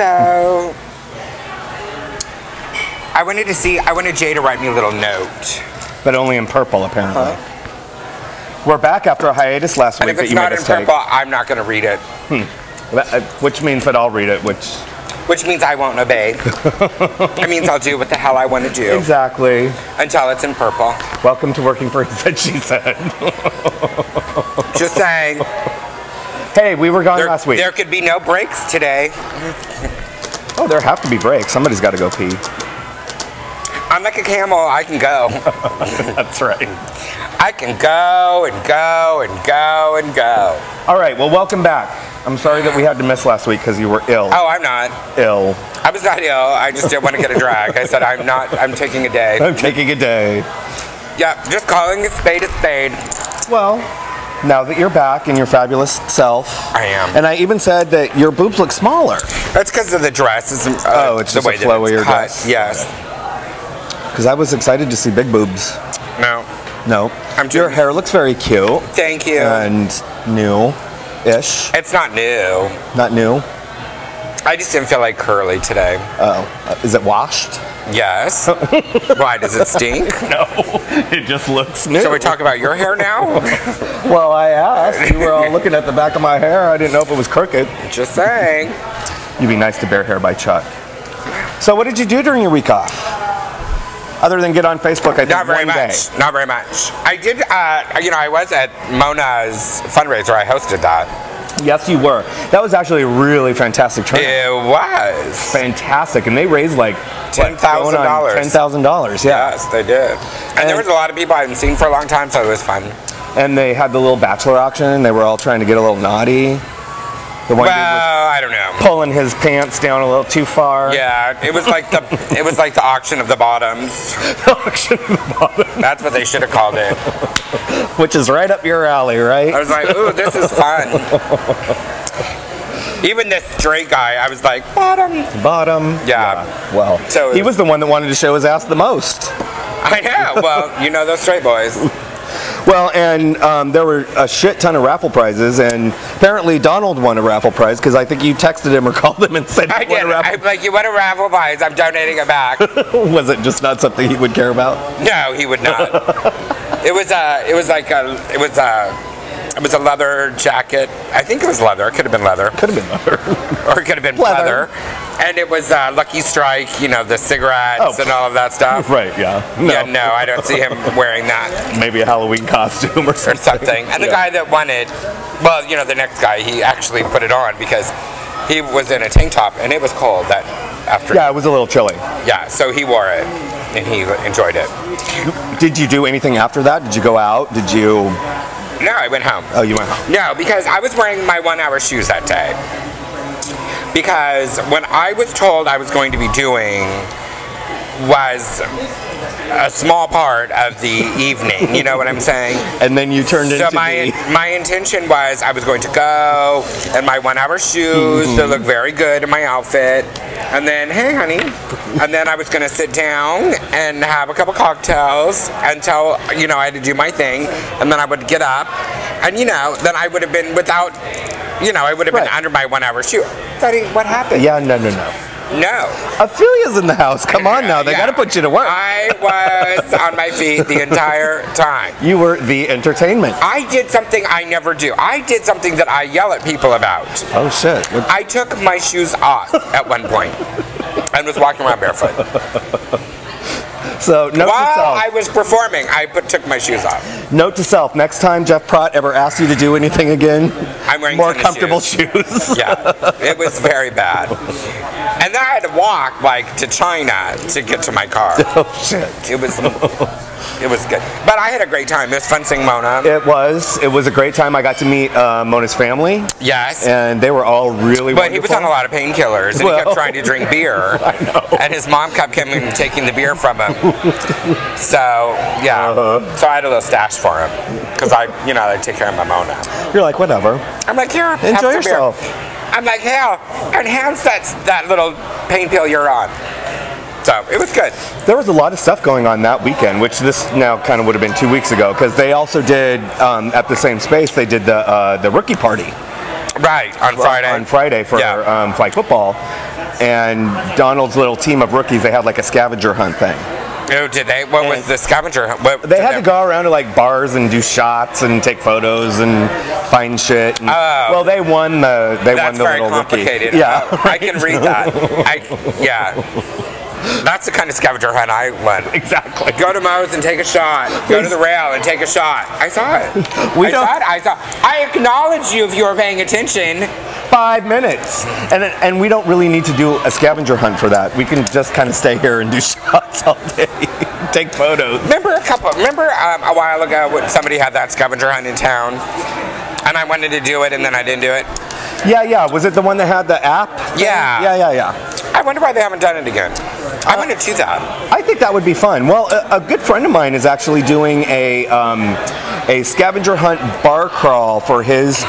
Hello. I wanted Jay to write me a little note. But only in purple, apparently. We're back after a hiatus last week And if it's not in purple, I'm not going to read it. Which means that I'll read it, which means I won't obey. It means I'll do what the hell I want to do. Exactly. Until it's in purple. Welcome to working for He Said, She Said. Just saying. Hey, we were gone last week. There could be no breaks today. Oh, there have to be breaks. Somebody's got to go pee. I'm like a camel. I can go. That's right. I can go and go and go and go. All right. Well, welcome back. I'm sorry that we had to miss last week because you were ill. Oh, I'm not. Ill. I was not ill. I just didn't want to get a drag. I said, I'm taking a day. I'm taking a day. Yeah, just calling a spade a spade. Well, now that you're back in your fabulous self. I am. And I even said that your boobs look smaller. That's because of the dress. It's the way the flow of your dress. Yes. Because I was excited to see big boobs. No. No. Your hair looks very cute. Thank you. And new-ish. It's not new. Not new? I just didn't feel like curly today. Oh. Is it washed? Yes. Why, does it stink? No. It just looks new. Shall we talk about your hair now? Well, I asked. You were all looking at the back of my hair. I didn't know if it was crooked. Just saying. You'd be nice to bare hair by Chuck. So what did you do during your week off? Other than get on Facebook, I think Not very much. Not very much. I did, I was at Mona's fundraiser. I hosted that. Yes, you were. That was actually a really fantastic turnout. It was. Fantastic. And they raised like $10,000. $10,000, yeah. Yes, they did. And there was a lot of people I hadn't seen for a long time, so it was fun. And they had the little bachelor auction. They were all trying to get a little naughty. The one dude was I don't know. Pulling his pants down a little too far. Yeah, it was like the auction of the bottoms. The auction of the bottoms. That's what they should have called it. Which is right up your alley, right? I was like, ooh, this is fun. Even this straight guy, I was like, bottom. Bottom. Yeah. Well, so he was the one that wanted to show his ass the most. I know. Well, you know those straight boys. Well, and there were a shit ton of raffle prizes, and apparently Donald won a raffle prize because I think you texted him or called him and said I did. I'm like, you won a raffle prize. I'm donating it back. Was it just not something he would care about? No, he would not. It was a leather jacket. I think it was leather. It could have been leather. Could have been leather. Or it could have been leather. And it was Lucky Strike, the cigarettes and all of that stuff. Right, yeah. No. Yeah, no, I don't see him wearing that. Maybe a Halloween costume or something. And the guy that won it, well, the next guy, he actually put it on because he was in a tank top and it was cold that afternoon. Yeah, it was a little chilly. Yeah, so he wore it and he enjoyed it. Did you do anything after that? Did you go out? Did you... No, I went home. Oh, you went home? No, because I was wearing my 1-hour shoes that day. Because when I was told I was going to be doing was a small part of the evening, you know what I'm saying? And then you turned into my intention was I was going to go in my 1-hour shoes to look very good in my outfit. And then, hey, honey. And then I was going to sit down and have a couple cocktails until, I had to do my thing. And then I would get up. And, then I would have been without, I would have been under my 1-hour shoe. Daddy, what happened? Yeah, no. No. Ophelia's in the house. Come on now. They got to put you to work. I was on my feet the entire time. You were the entertainment. I did something I never do. I did something that I yell at people about. Oh, shit. I took my shoes off at one point and was walking around barefoot. So, note to self. While I was performing, I took my shoes off. Note to self, next time Jeff Pratt ever asks you to do anything again, I'm wearing more comfortable shoes. Yeah, it was very bad. And then I had to walk, to China to get to my car. Oh, shit. It was good. But I had a great time. It was fun seeing Mona. It was a great time. I got to meet Mona's family. Yes. And they were all really wonderful. But he was on a lot of painkillers, and he kept trying to drink beer. I know. And his mom kept coming and taking the beer from him. So, yeah. So I had a little stash for him. Because I take care of my Mona. You're like, whatever. I'm like, here, enjoy yourself. Beer. I'm like, hell, enhance that little pain pill you're on. So it was good. There was a lot of stuff going on that weekend, which this now kind of would have been 2 weeks ago, because they also did at the same space. They did the rookie party. Right on Friday. On Friday for flag football. and Donald's little team of rookies, they had like a scavenger hunt thing. Oh, did they? What was the scavenger hunt? They had to go around to like bars and do shots and take photos and find shit. And, well, they won the That's little very complicated. rookie. Yeah, I can read that. Yeah. That's the kind of scavenger hunt I went. Exactly. Go to Moe's and take a shot. Go to the rail and take a shot. I saw it. I acknowledge you if you were paying attention. 5 minutes, and we don't really need to do a scavenger hunt for that. We can just kind of stay here and do shots all day, take photos. Remember a while ago when somebody had that scavenger hunt in town, and I wanted to do it and then I didn't do it. Yeah. Was it the one that had the app thing? Yeah. I wonder why they haven't done it again. I want to do that. I think that would be fun. Well, a good friend of mine is actually doing a scavenger hunt bar crawl for his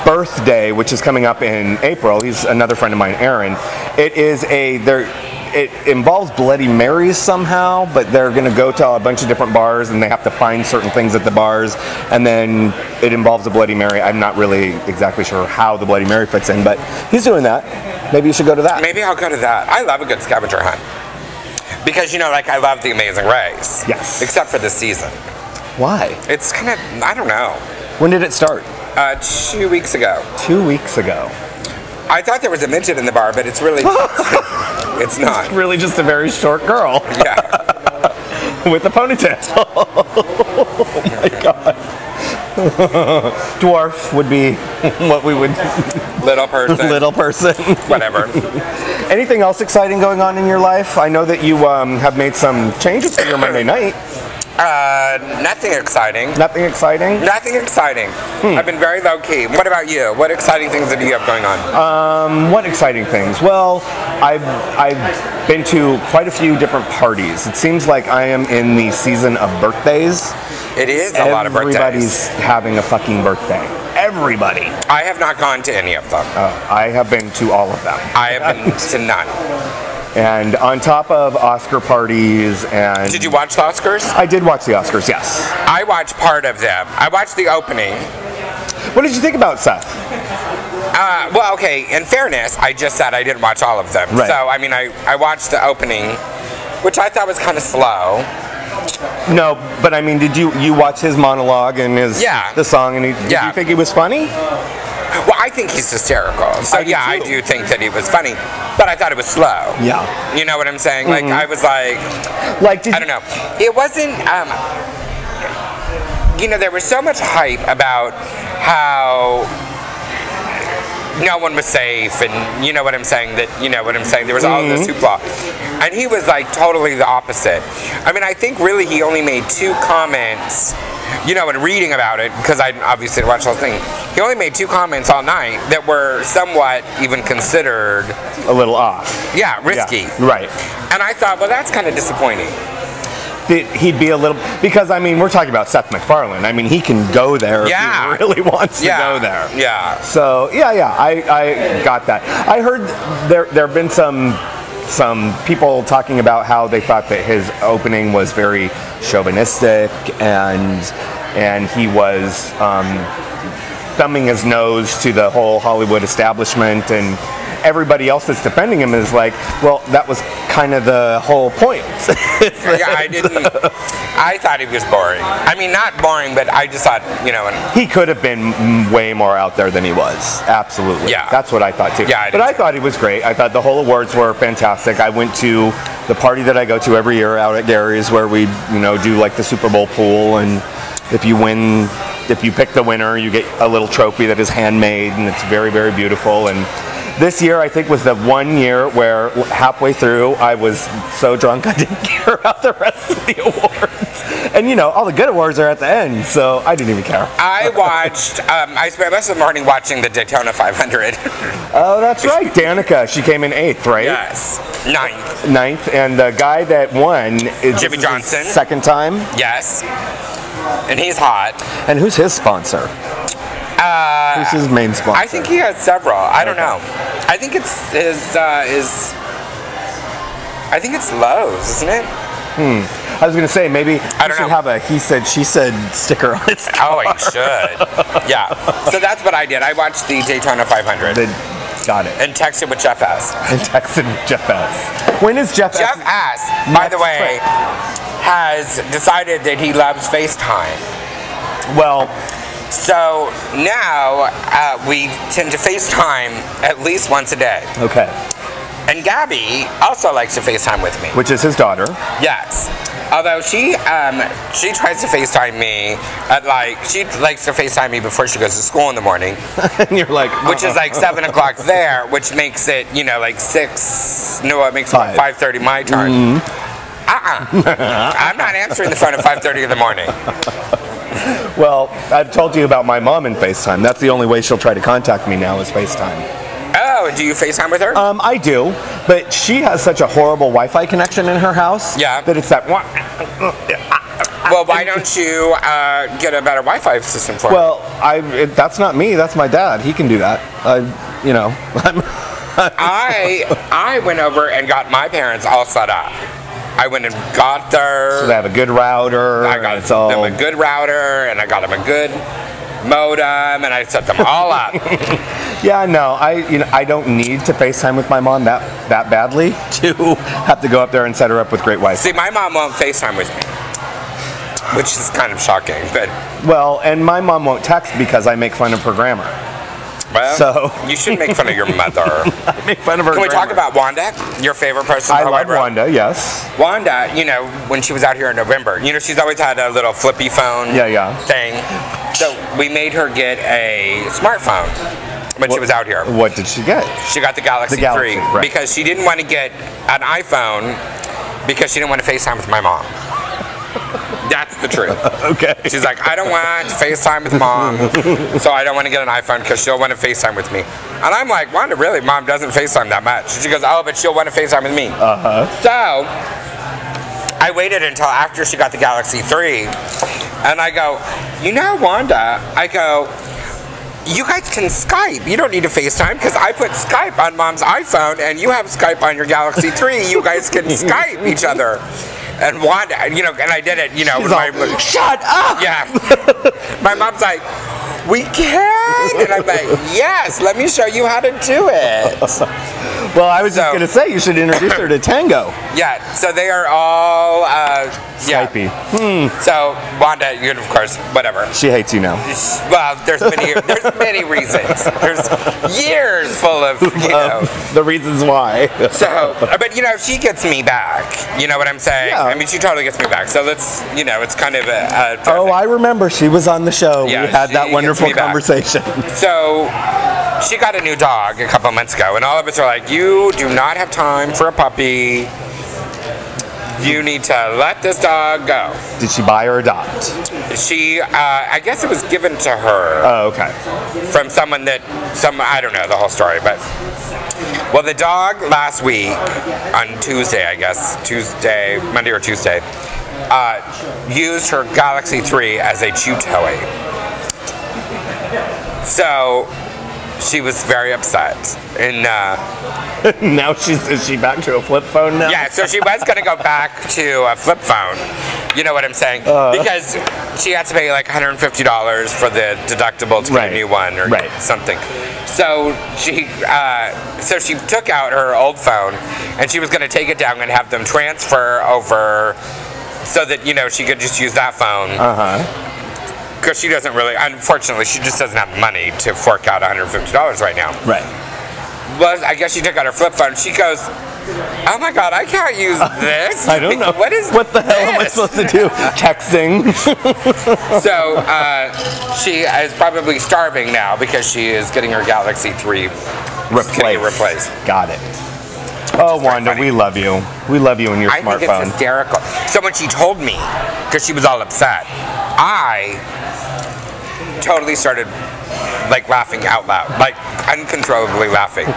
birthday, which is coming up in April. He's another friend of mine, Aaron. It involves Bloody Marys somehow, but they're going to go to a bunch of different bars and they have to find certain things at the bars, and then it involves a Bloody Mary. I'm not really exactly sure how the Bloody Mary fits in, but he's doing that. Maybe you should go to that. Maybe I'll go to that. I love a good scavenger hunt. Because, I love The Amazing Race. Yes. Except for this season. Why? It's kind of, I don't know. When did it start? 2 weeks ago. 2 weeks ago. I thought there was a midget in the bar, but it's really, it's not. It's really just a very short girl. Yeah. With a ponytail. Oh my God. Dwarf would be what we would... Little person. Little person. Whatever. Anything else exciting going on in your life? I know that you have made some changes for your Monday night. Nothing exciting. Nothing exciting? Nothing exciting. I've been very low-key. What about you? What exciting things do you have going on? What exciting things? Well, I've been to quite a few different parties. It seems like I am in the season of birthdays. It is a lot of birthdays. Everybody's having a fucking birthday. Everybody. I have not gone to any of them. I have been to all of them. I have been to none. And on top of Oscar parties and... Did you watch the Oscars? I did watch the Oscars, yes. I watched part of them. I watched the opening. What did you think about Seth? Well, okay, in fairness, I just said I didn't watch all of them. Right. So, I watched the opening, which I thought was kind of slow. No, but did you watch his monologue and the song, and did you think he was funny? Well, I think he's hysterical. So, I do think that he was funny. But I thought it was slow. Yeah. You know what I'm saying? Like, I was like I don't know. It wasn't, there was so much hype about how no one was safe, and you know what I'm saying? There was all this hoopla. And he was like totally the opposite. I think really he only made 2 comments, and reading about it, because I obviously watched the whole thing, he only made 2 comments all night that were somewhat even considered a little off. Yeah, risky. Yeah, right. And I thought, well, that's kind of disappointing. He'd be a little, because we're talking about Seth MacFarlane. He can go there if he really wants to go there. Yeah. So I got that. I heard there have been some people talking about how they thought that his opening was very chauvinistic and he was thumbing his nose to the whole Hollywood establishment, and everybody else that's defending him is like, well, that was kind of the whole point. I thought he was boring. Not boring, but I just thought, He could have been way more out there than he was. Absolutely. Yeah. That's what I thought too. Yeah, I thought he was great. I thought the whole awards were fantastic. I went to the party that I go to every year out at Gary's where we, do like the Super Bowl pool, and if you pick the winner, you get a little trophy that is handmade, and it's very, very beautiful. And this year, I think, was the one year where halfway through, I was so drunk I didn't care about the rest of the awards. And all the good awards are at the end, so I didn't even care. I watched, I spent most of the morning watching the Daytona 500. Oh, that's right. Danica, she came in 8th, right? Yes. 9th. 9th, and the guy that won is Jimmy Johnson. His second time? Yes. And he's hot. And who's his sponsor? Who's his main sponsor? I think he has several. I don't know. I think it's I think it's Lowe's, isn't it? I was going to say, maybe he should have a he said, she said sticker on his car. Oh, he should. Yeah. So that's what I did. I watched the Daytona 500. Got it. And texted with Jeff S. And texted with Jeff S. When is Jeff S? Jeff S, by the way, has decided that he loves FaceTime. Well, so now we tend to FaceTime at least once a day. okay. And Gabby also likes to FaceTime with me. Which is his daughter. Yes. Although she tries to FaceTime me at she likes to FaceTime me before she goes to school in the morning. And you're like, which is like 7 o'clock there, which makes it, like 6, no, it makes it 5:30 my time. I'm not answering the phone at 5:30 in the morning. Well, I've told you about my mom in FaceTime. That's the only way she'll try to contact me now is FaceTime. Oh, do you FaceTime with her? I do, but she has such a horrible Wi-Fi connection in her house. Yeah. That it's that. Well, why don't you get a better Wi-Fi system for her? Well, that's not me. That's my dad. He can do that. I went over and got my parents all set up. I went and got their. So they have a good router. I got them a good router, and I got them a good modem, and I set them all up. Yeah, no, I don't need to FaceTime with my mom that badly to have to go up there and set her up with great Wi-Fi. See, my mom won't FaceTime with me, which is kind of shocking, but. Well, and my mom won't text because I make fun of her grammar. Well, so you should make fun of your mother. I make fun of her. Can we talk about Wanda, your favorite person? I love Wanda, yes. Wanda, when she was out here in November, she's always had a little flippy phone thing. So we made her get a smartphone when she was out here. What did she get? She got the Galaxy 3 right. because she didn't want to get an iPhone because she didn't want to FaceTime with my mom. That's the truth. Okay. She's like, I don't want to FaceTime with mom, so I don't want to get an iPhone because she'll want to FaceTime with me. And I'm like, Wanda, really? Mom doesn't FaceTime that much. She goes, oh, but she'll want to FaceTime with me. So I waited until after she got the Galaxy 3, and I go, Wanda, I go, you guys can Skype. You don't need to FaceTime because I put Skype on Mom's iPhone and you have Skype on your Galaxy 3. You guys can Skype each other. And Wanda, and I did it, She's all, shut up! Yeah. My mom's like, we can? And I'm like, yes, let me show you how to do it. Well, I was just going to say, you should introduce her to Tango. Yeah, so they are all, Skypey. So, Wanda, of course, whatever. She hates you now. Well, there's many reasons. There's years full of, the reasons why. So, but, she gets me back. You know what I'm saying? Yeah. I mean, she totally gets me back. So let's, it's kind of a oh, I remember. She was on the show. Yeah, we had that wonderful conversation. So, she got a new dog a couple months ago, and all of us are like, you do not have time for a puppy. You need to let this dog go. Did she buy or adopt? She, I guess it was given to her. Oh, okay. From someone I don't know the whole story, but. Well, the dog last week, on Tuesday, I guess, Monday or Tuesday, used her Galaxy 3 as a chew toy. So, she was very upset. And now is she back to a flip phone now? Yeah, so she was going to go back to a flip phone. You know what I'm saying? Because she had to pay like $150 for the deductible to get a new one or something. So she took out her old phone and she was going to take it down and have them transfer over so that she could just use that phone. Because she doesn't really, unfortunately, she just doesn't have money to fork out $150 right now. Right. Well, I guess she took out her flip phone. She goes, oh my God, I can't use this. I don't know. What the hell am I supposed to do? Texting. So she is probably starving now because she is getting her Galaxy 3 replaced. Got it. Oh, Wanda, we love you. We love you and your smartphone. I think it's hysterical. So when she told me, because she was all upset, I totally started laughing out loud, uncontrollably laughing.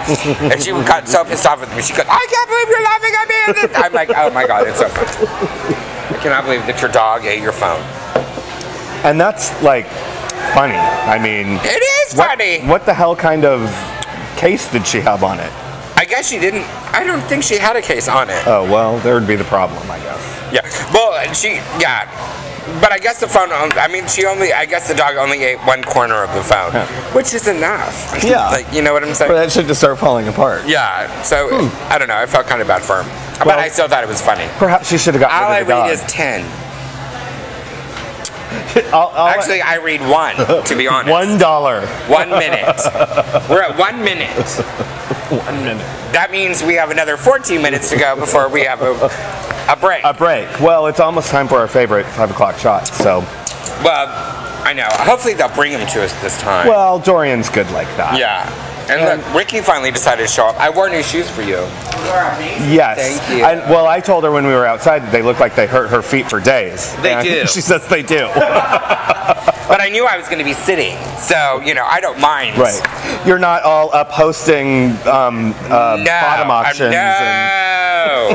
And she got so pissed off with me. She goes, I can't believe you're laughing at me. I'm like, oh my God, it's so funny. I cannot believe that your dog ate your phone. And that's funny. I mean, it is funny. What the hell kind of case did she have on it? I guess she didn't. I don't think she had a case on it. Oh, well, there would be the problem, I guess. Yeah. Well, But I guess the phone, I guess the dog only ate one corner of the phone, which is enough. Yeah. Like, you know what I'm saying? For that shit to start falling apart. Yeah, so, I don't know, I felt kind of bad for him. But I still thought it was funny. Perhaps you should have gotten All rid of the I read dog. is 10. Actually, Actually, I read 1, to be honest. $1. 1 minute. We're at 1 minute. 1 minute. That means we have another 14 minutes to go before we have a break. A break. Well, it's almost time for our favorite 5 o'clock shot, so. Well, I know. Hopefully they'll bring them to us this time. Well, Dorian's good like that. Yeah. And look, Ricky finally decided to show up. I wore new shoes for you. Yes. Thank you. Well, I told her when we were outside that they looked like they hurt her feet for days. They do. She says they do. But I knew I was going to be sitting, so, you know, I don't mind. Right. You're not all up hosting bottom auctions. No.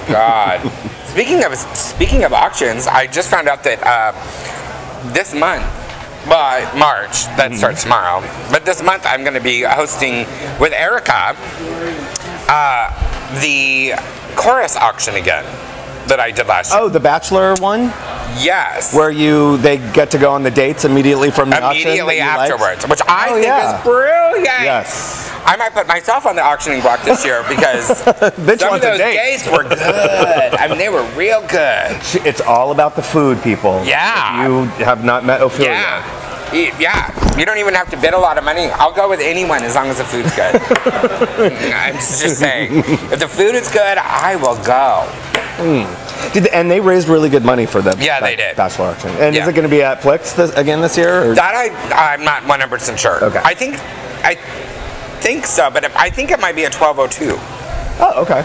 God. Speaking of auctions, I just found out that this month, well, March, that starts tomorrow, but this month I'm going to be hosting with Erica the chorus auction again that I did last year. Oh, the Bachelor one? Yes. Where they get to go on the dates immediately from the auction? Immediately afterwards, which I think is brilliant. Yes. I might put myself on the auctioning block this year because some of those dates were good. I mean, they were real good. It's all about the food, people. Yeah. If you have not met Ophelia. Yeah. Yeah. You don't even have to bid a lot of money. I'll go with anyone as long as the food's good. I'm just saying. If the food is good, I will go. And they raised really good money for the they did. Bachelor auction. And is it going to be at Flix again this year? Or? That I'm not 100% sure. Okay. I think so, but I think it might be at 12:02. Oh, okay.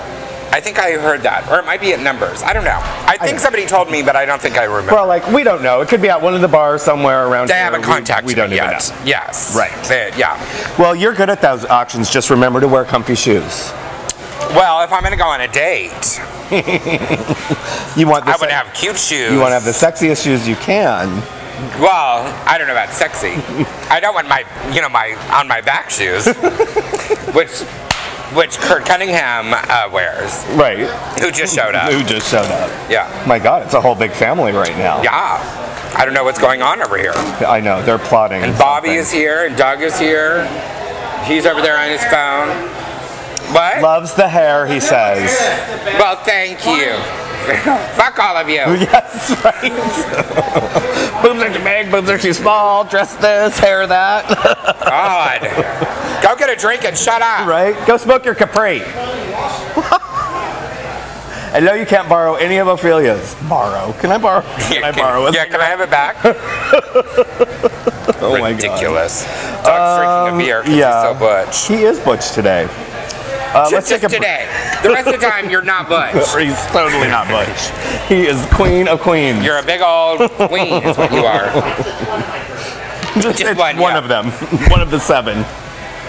I think I heard that, or it might be at Numbers. I don't know. I think somebody told me, but I don't think I remember. Well, like, we don't know. It could be at one of the bars somewhere around They here. haven't contacted we don't me even yet. know. Yes. Right. Yeah. Well, you're good at those auctions. Just remember to wear comfy shoes. Well, if I'm going to go on a date, You want I would have cute shoes. You want to have the sexiest shoes you can. Well, I don't know about sexy. I don't want my on my back shoes, which Kurt Cunningham wears. Right. Who just showed up. Yeah. My God, it's a whole big family right now. Yeah. I don't know what's going on over here. I know, they're plotting. And Bobby is here, and Doug is here. He's over there on his phone. What? Loves the hair, he says. Well, thank you. Fuck all of you. Yes, right. Boobs are too big, boobs are too small, dress this, hair that. God. Go get a drink and shut up. Right? Go smoke your Capri. I know you can't borrow any of Ophelia's. Borrow? Can I borrow? Can I borrow it? Yeah, can I have it back? Oh my God. Ridiculous. Doug's drinking a beer because he's so butch. He is butch today. Let's just today. The rest of the time, you're not butch. He's totally not butch. He is queen of queens. You're a big old queen is what you are. Just one of them. One of the 7.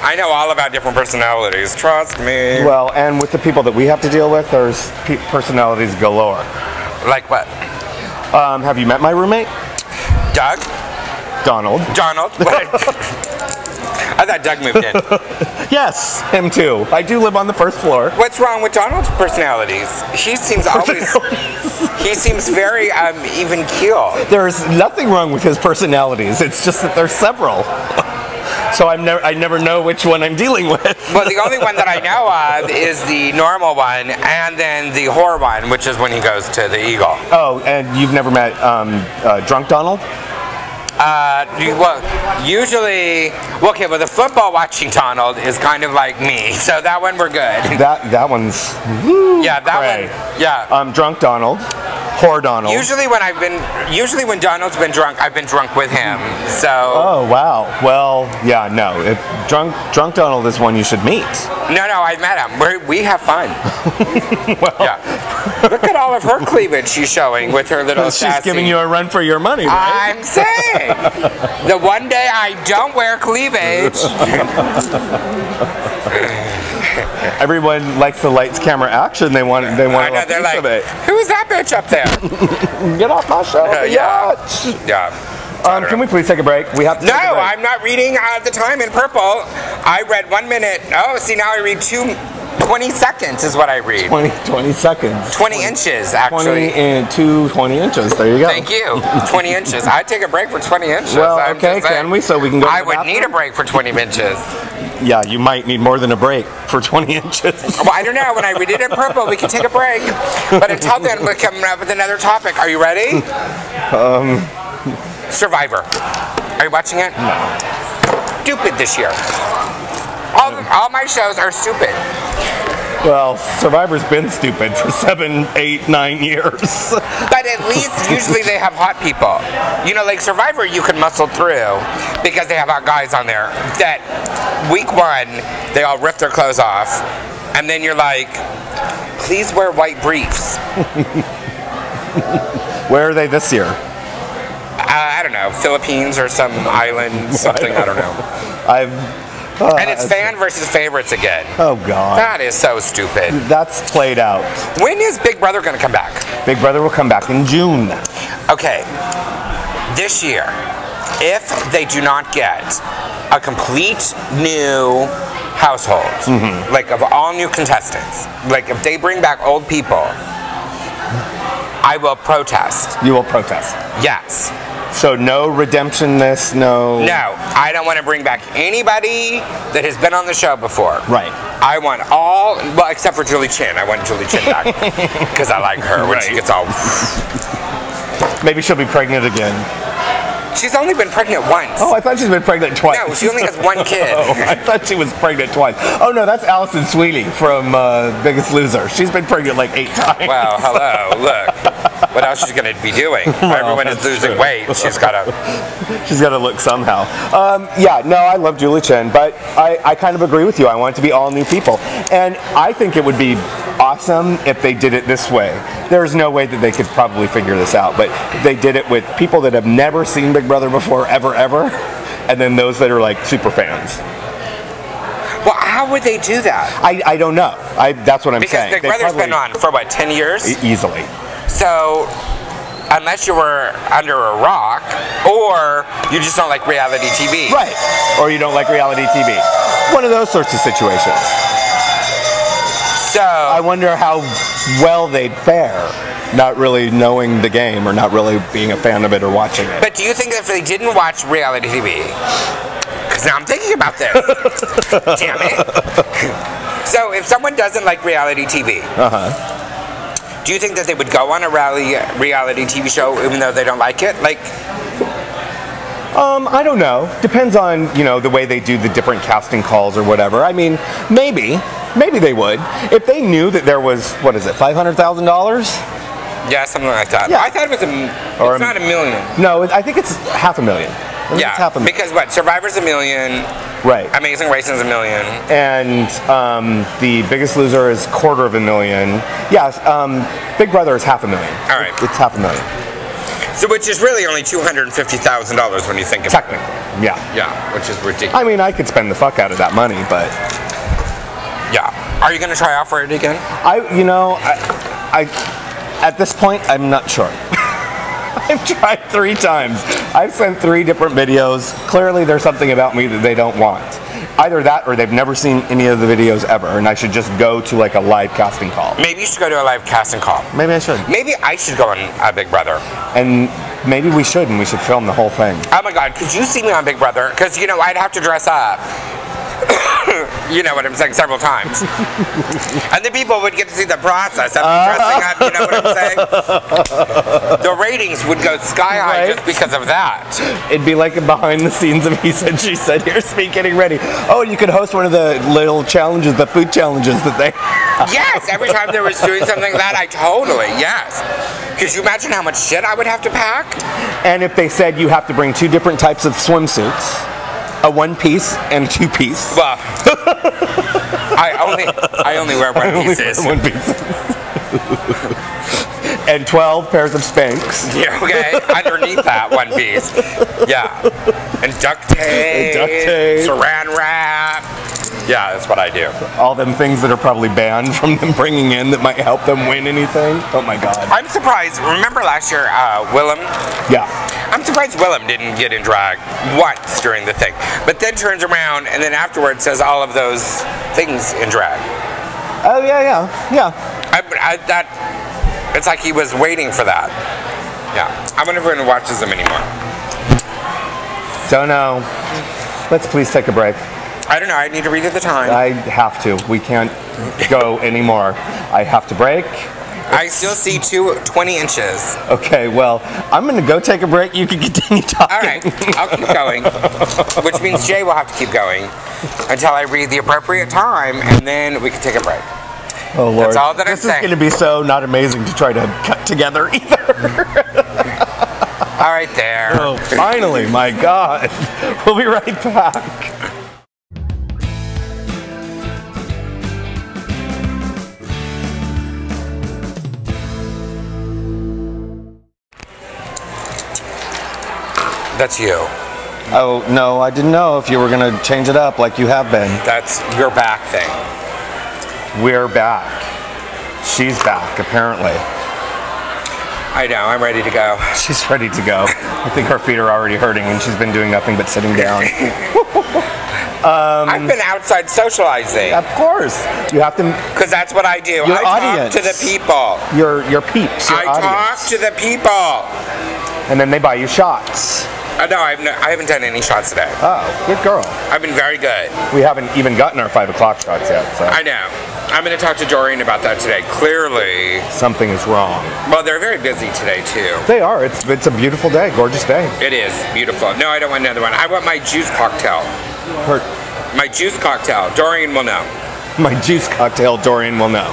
I know all about different personalities. Trust me. Well, and with the people that we have to deal with, there's personalities galore. Like what? Have you met my roommate? Doug? Donald. I thought Doug moved in. Yes, him too. I do live on the first floor. What's wrong with Donald's personalities? He seems he seems very even keel. There's nothing wrong with his personalities. It's just that there's several. So I never know which one I'm dealing with. Well, the only one that I know of is the normal one, and then the whore one, which is when he goes to the Eagle. Oh, and you've never met Drunk Donald? Usually, the football watching Donald is kind of like me, so that one we're good. That one's one. Yeah. Drunk Donald, whore Donald. Usually when Donald's been drunk, I've been drunk with him. So. Oh wow. Well, yeah, no. If Drunk Donald is one you should meet. No, I met him. We have fun. Well, yeah. Look at all of her cleavage she's showing with her little She's sassy. giving you a run for your money, right? I'm saying. The one day I don't wear cleavage. Everyone likes the lights, camera, action. They want a piece of it. Who is that bitch up there? Get off my show. Yeah. Can we please take a break? We have to. No, I'm not reading The Time in Purple. I read 1 minute. Oh, see, now I read 2 20 seconds is what I read. 20 seconds. 20 inches, actually. 20 inches. There you go. Thank you. 20 inches. I'd take a break for 20 inches. Well, okay, can we? So we can go to I the would bathroom? need a break for 20 inches. Yeah, you might need more than a break for 20 inches. Well, I don't know. When I read it in purple, we can take a break. But until then, we're coming up with another topic. Are you ready? Survivor. Are you watching it? No. Stupid this year. All my shows are stupid. Well, Survivor's been stupid for 7, 8, 9 years. But at least usually they have hot people. You know, like Survivor, you can muscle through because they have hot guys on there. That week 1, they all rip their clothes off, and then you're like, please wear white briefs. Where are they this year? I don't know, Philippines or some island, something, I don't know. And it's fan versus favorites again. Oh, God. That is so stupid. That's played out. When is Big Brother going to come back? Big Brother will come back in June. Okay, this year, if they do not get a complete new household, like of all new contestants, like if they bring back old people, I will protest. You will protest. Yes. So no redemptionness, no... No, I don't want to bring back anybody that has been on the show before. Right. I want all, well, except for Julie Chen. I want Julie Chen back because I like her when she gets all... Maybe she'll be pregnant again. She's only been pregnant once. Oh, I thought she's been pregnant twice. No, she only has one kid. Oh, I thought she was pregnant twice. Oh, no, that's Allison Sweeney from Biggest Loser. She's been pregnant like 8 times. Well, hello, look. What else she's going to be doing? Everyone is losing weight. She's got to look somehow. Yeah, no, I love Julie Chen, but I kind of agree with you. I want it to be all new people. And I think it would be awesome if they did it this way. There's no way that they could probably figure this out, but they did it with people that have never seen Big Brother before, ever, and then those that are like super fans. Well, how would they do that? I don't know. That's what I'm saying. Because Big Brother's been on for what, 10 years? Easily. So, unless you were under a rock, or you just don't like reality TV. Right. Or you don't like reality TV. One of those sorts of situations. So I wonder how well they'd fare, not really knowing the game or not really being a fan of it or watching it. But do you think if they didn't watch reality TV, because now I'm thinking about this, damn it. So if someone doesn't like reality TV, do you think that they would go on a reality TV show even though they don't like it? Like, I don't know. Depends on, the way they do the different casting calls or whatever. I mean, maybe they would. If they knew that there was, what is it, $500,000? Yeah, something like that. Yeah. I thought it was it's not $1 million. No, I think it's $500,000. Yeah, it's $500,000. because what, Survivor's $1 million. Right. Amazing Racing's $1 million. And The Biggest Loser is $250,000. Yes, Big Brother is $500,000. All right. It's $500,000. So, which is really only $250,000 when you think about it. Technically, yeah. Yeah, which is ridiculous. I mean, I could spend the fuck out of that money, but... Yeah. Are you going to try out for it again? I at this point, I'm not sure. I've tried 3 times. I've sent 3 different videos. Clearly, there's something about me that they don't want. Either that or they've never seen any of the videos ever, and I should just go to like a live casting call. Maybe you should go to a live casting call. Maybe I should. Maybe I should go on Big Brother. And maybe we should, and we should film the whole thing. Oh my God, could you see me on Big Brother? Because, I'd have to dress up. You know what I'm saying, several times. And the people would get to see the process of me dressing up, you know what I'm saying? The ratings would go sky high just because of that. It'd be like behind the scenes of He Said, She Said, here's me getting ready. Oh, you could host one of the little challenges, the food challenges that they... Yes, every time there was doing something like that, yes. Could you imagine how much shit I would have to pack? And if they said you have to bring 2 different types of swimsuits, a 1-piece and a 2-piece. Well, I only wear 1 pieces. 1 piece. And 12 pairs of Spanx. Yeah, okay. Underneath that 1 piece. Yeah. And duct tape. Saran wrap. Yeah, that's what I do. All them things that are probably banned from them bringing in that might help them win anything. Oh my God. I'm surprised. Remember last year, Willem? Yeah. I'm surprised Willem didn't get in drag once during the thing. But then turns around and then afterwards says all of those things in drag. Oh yeah. That it's like he was waiting for that. Yeah, I wonder if we're gonna watch them anymore. Don't know. Let's please take a break. I don't know. I need to read at the time. I have to. We can't go anymore. I have to break. I still see 20 inches. Okay, well, I'm going to go take a break. You can continue talking. All right, I'll keep going. Which means Jay will have to keep going until I read the appropriate time, and then we can take a break. Oh, Lord. That's all that I'm saying. This is going to be so not amazing to try to cut together either. All right, there. Oh, finally, my God. We'll be right back. That's you. Oh, no, I didn't know if you were going to change it up like you have been. That's your back thing. We're back. She's back, apparently. I know, I'm ready to go. She's ready to go. I think her feet are already hurting and she's been doing nothing but sitting down. I've been outside socializing. Of course. You have to... Because that's what I do. Your I audience. talk to the people. Your peeps, your audience. talk to the people. And then they buy you shots. No, I haven't done any shots today. Oh, good girl. I've been very good. We haven't even gotten our 5 o'clock shots yet, so... I know. I'm going to talk to Doreen about that today. Clearly. Something is wrong. Well, they're very busy today, too. They are. It's a beautiful day. Gorgeous day. It is beautiful. No, I don't want another one. I want my juice cocktail. My juice cocktail. Doreen will know. My juice cocktail, Doreen will know.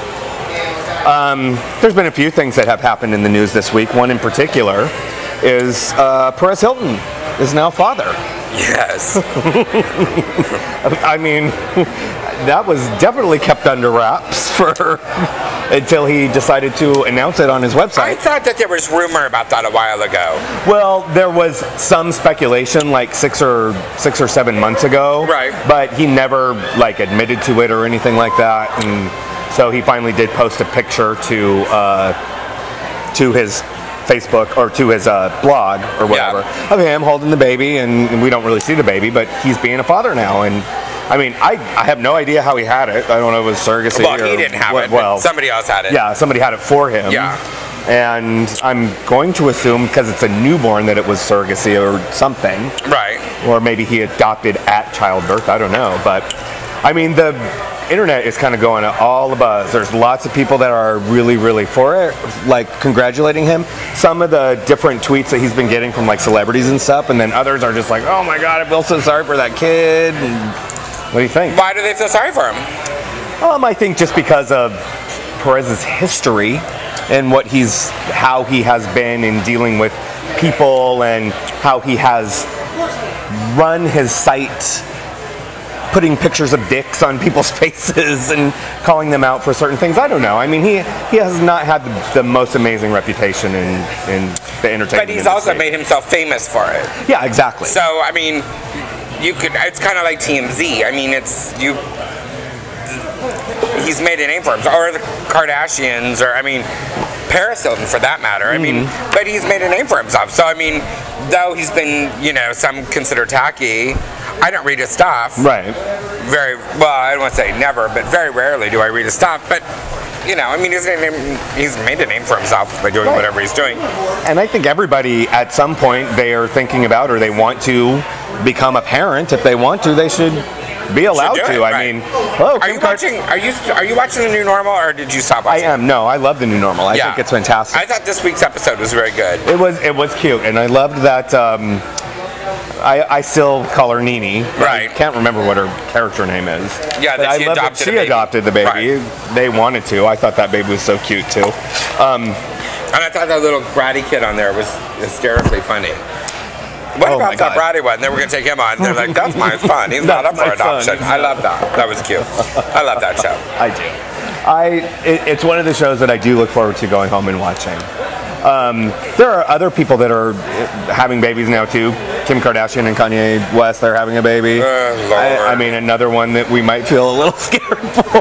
There's been a few things that have happened in the news this week. One in particular is Perez Hilton is now father. Yes. I mean, that was definitely kept under wraps until he decided to announce it on his website. I thought that there was rumor about that a while ago. Well, there was some speculation like 6 or 7 months ago. Right. But he never admitted to it or anything like that, and so he finally did post a picture to his Facebook or to his blog or whatever of him holding the baby, and we don't really see the baby, but he's being a father now. And I mean, I have no idea how he had it. I don't know if it was surrogacy. Well, he didn't have it. Well, somebody else had it. Yeah, somebody had it for him. Yeah. And I'm going to assume, because it's a newborn, that it was surrogacy or something. Right. Or maybe he adopted at childbirth. I don't know. But I mean, the internet is kind of going all abuzz. There's lots of people that are really, really for it, congratulating him. Some of the different tweets that he's been getting from celebrities and stuff, and then others are just like, oh my God, I feel so sorry for that kid. And what do you think? Why do they feel sorry for him? I think just because of Perez's history and how he has been in dealing with people and how he has run his site, putting pictures of dicks on people's faces and calling them out for certain things. I don't know. I mean, he has not had the most amazing reputation in the entertainment But he's industry. also made himself famous for it. Yeah, exactly. So, I mean, it's kind of like TMZ. I mean, he's made a name for himself. Or the Kardashians, or, Paris Hilton for that matter. I mean, but he's made a name for himself. So, I mean, though he's been, some consider tacky, I don't read his stuff. Right. Very well, I don't want to say never, but very rarely do I read his stuff. But he's made a name for himself by doing whatever he's doing. And I think everybody at some point they are thinking about, or they want to become a parent. If they want to, they should be allowed to. Right. I mean, hello. Are you watching The New Normal, or did you stop watching? I am. No, I love The New Normal. I think it's fantastic. I thought this week's episode was very good. It was cute, and I loved that. I still call her Nene. Right. I can't remember what her character name is. Yeah, but she adopted the baby. Right. They wanted to. I thought that baby was so cute too. And I thought that little bratty kid on there was hysterically funny. What about that bratty one? They were going to take him on. They're like, that's my son. He's not up for adoption. I love that. That was cute. I love that show. I do. It's one of the shows that I do look forward to going home and watching. There are other people that are having babies now too. Kim Kardashian and Kanye West, they're having a baby. I mean, another one that we might feel a little scared for.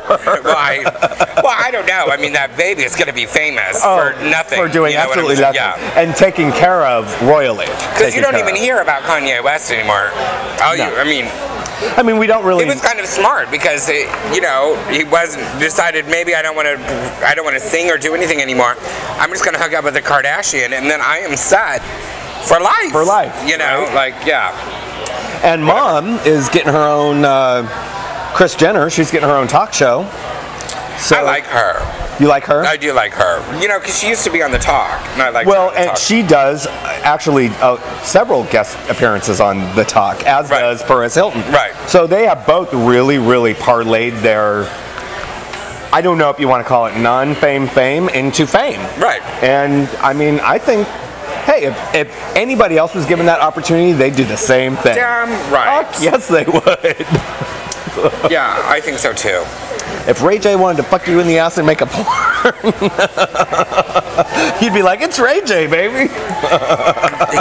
Well, I don't know. I mean, that baby is going to be famous for nothing. For doing absolutely nothing. Yeah. And taken care of royally. Because you don't even hear about Kanye West anymore. I mean, we don't really. He was kind of smart because he wasn't decided maybe I don't want to sing or do anything anymore. I'm just going to hook up with a Kardashian and then I am set for life. For life, right? And Mom is getting her own. Kris Jenner, she's getting her own talk show. So I like her. You like her? I do like her. Because she used to be on The Talk, and I like her Well, on The and Talk. she does actually several guest appearances on The Talk, as does Perez Hilton. Right. So they have both really, really parlayed their, I don't know if you want to call it non-fame fame, into fame. Right. And I mean, I think, hey, if anybody else was given that opportunity, they'd do the same thing. Damn right. Fuck yes, they would. Yeah, I think so too. If Ray J wanted to fuck you in the ass and make a porn, you'd be like, it's Ray J, baby.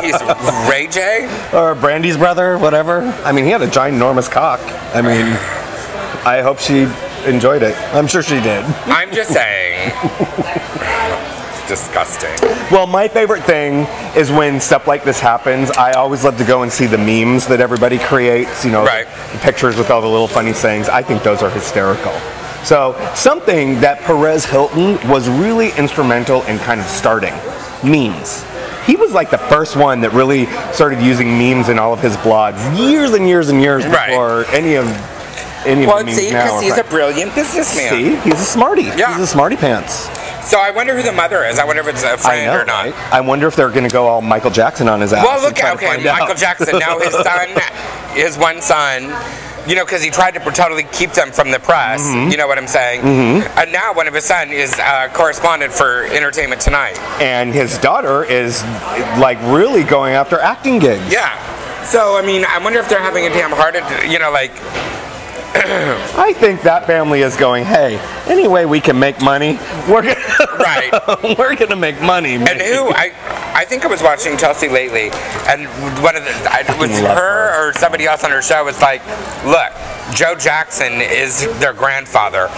He's Ray J? Or Brandy's brother, whatever. I mean, he had a ginormous cock. I mean, I hope she enjoyed it. I'm sure she did. I'm just saying. It's disgusting. Well, my favorite thing is when stuff like this happens, I always love to go and see the memes that everybody creates, Right. the pictures with all the little funny sayings. I think those are hysterical. So, something that Perez Hilton was really instrumental in kind of starting, memes. He was like the first one that really started using memes in all of his blogs years and years and years before any of the memes see, now. because he's a brilliant businessman. See, he's a smarty. Yeah. He's a smarty pants. So I wonder who the mother is. I wonder if it's a friend or not. Right? I wonder if they're going to go all Michael Jackson on his ass. Well, look, and try to okay, find out. Michael Jackson. Now his one son, because he tried to totally keep them from the press. Mm-hmm. You know what I'm saying? Mm-hmm. And now one of his son is correspondent for Entertainment Tonight. And his daughter is like really going after acting gigs. Yeah. So I mean, I wonder if they're having a damn heart attack. I think that family is going, hey, any way we can make money, we're gonna, we're gonna make money. And I think I was watching Chelsea lately, and one of it was her or somebody else on her show was like, look, Joe Jackson is their grandfather.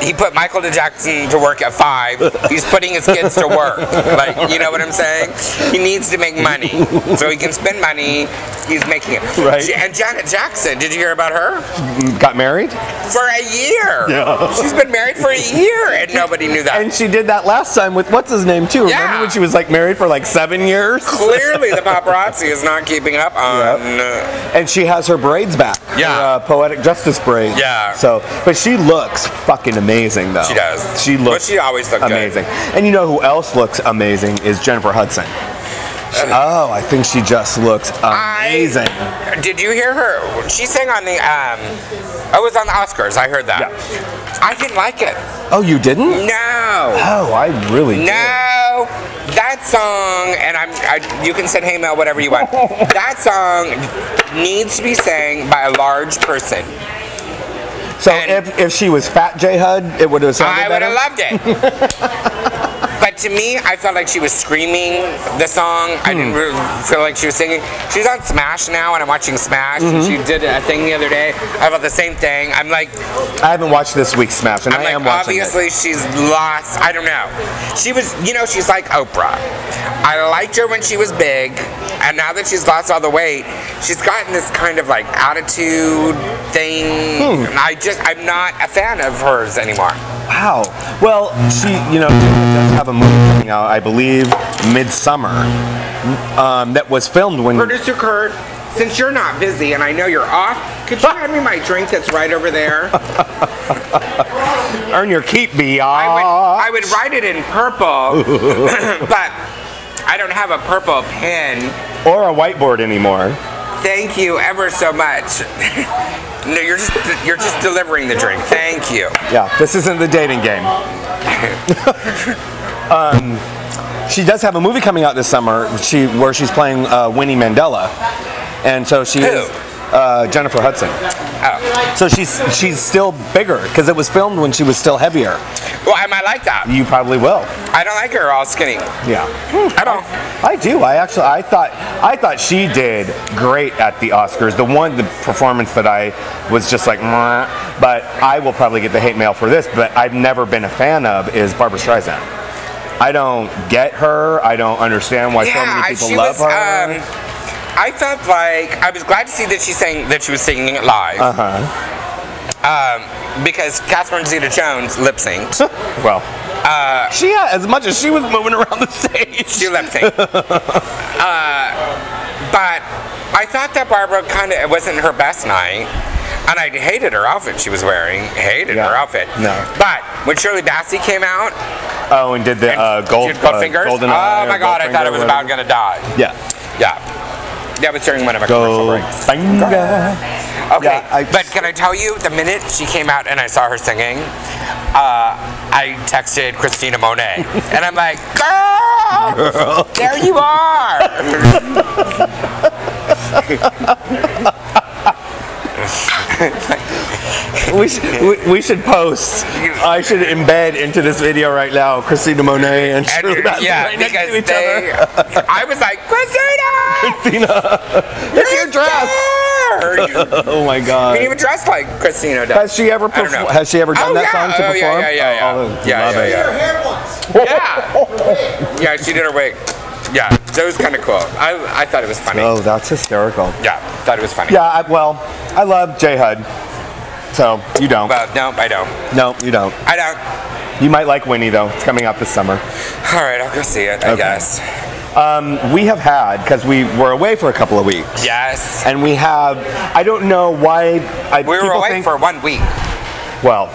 He put Michael Jackson to work at 5. He's putting his kids to work. Like, you know what I'm saying? He needs to make money. So he can spend money. He's making it. Right. And Janet Jackson, did you hear about her? Got married? For a year. Yeah. She's been married for a year, and nobody knew that. And she did that last time with what's his name too. Remember when she was like married for like 7 years? Clearly the paparazzi is not keeping up on... And she has her braids back. Yeah. Her, poetic justice braids. Yeah. So, but she looks fucking amazing though. She does. She looks But she always looked amazing. good. And you know who else looks amazing is Jennifer Hudson. Oh, I think she just looks amazing. Did you hear her? She sang on the, it was on the Oscars. I heard that. Yeah. I didn't like it. Oh, you didn't? No. Oh, I really did. No. That song, and you can send hey mail whatever you want. That song needs to be sang by a large person. So if she was Fat J Hud, it would have sounded better? I would have loved it. But to me, I felt like she was screaming the song. I didn't really feel like she was singing. She's on Smash now, and I'm watching Smash. And she did a thing the other day. I felt the same thing. I'm like... I haven't watched this week's Smash, and I am watching obviously, she's lost. I don't know. She was, she's like Oprah. I liked her when she was big, and now that she's lost all the weight, she's gotten this kind of like attitude thing. And I'm not a fan of hers anymore. Wow. Well, she, does have a movie coming out, I believe, midsummer, that was filmed when... Producer Kurt, since you're not busy and I know you're off, could you hand me my drink that's right over there? Earn your keep, biatch. I would write it in purple, but I don't have a purple pen. Or a whiteboard anymore. Thank you ever so much. No, you're just delivering the drink. Thank you. Yeah, this isn't the dating game. She does have a movie coming out this summer. Where she's playing Winnie Mandela, and so she is Jennifer Hudson. Oh. So she's still bigger because it was filmed when she was still heavier. Well, I might like that. You probably will. I don't like her all skinny. Yeah. I don't. I do. I thought she did great at the Oscars. The performance that I was just like, meh, but I will probably get the hate mail for this, but I've never been a fan of is Barbra Streisand. I don't get her. I don't understand why so many people love her. I felt like I was glad to see that she was singing it live. Because Catherine Zeta-Jones lip synced. Well, as much as she was moving around the stage, she lip synced. But I thought that Barbara it wasn't her best night. And I hated her outfit she was wearing. Hated her outfit. No. But when Shirley Bassey came out. Oh, and did the gold fingers? Golden oh my God, I thought it was about going to die. Yeah. Yeah. That was during one of my commercial breaks. Okay, but can I tell you, the minute she came out and I saw her singing, I texted Christina Monet. And I'm like, girl, there you are. we should post. I should embed into this video right now Christina Monet and Shirley Bassey right next to each other. I was like, Christina, it's your dress. Oh my God! You even dressed like Christina does. Has she ever done that song to perform? Yeah, she did her wig. Yeah, that was kind of cool. I thought it was funny. Oh, that's hysterical. Yeah, thought it was funny. Yeah, I love J Hud. So you don't. Well, no, I don't. No, you don't. I don't. You might like Winnie though. It's coming out this summer. All right, I'll go see it. I guess. We have had, because we were away for a couple of weeks. Yes. And we have, I don't know why. We were away for 1 week. Well,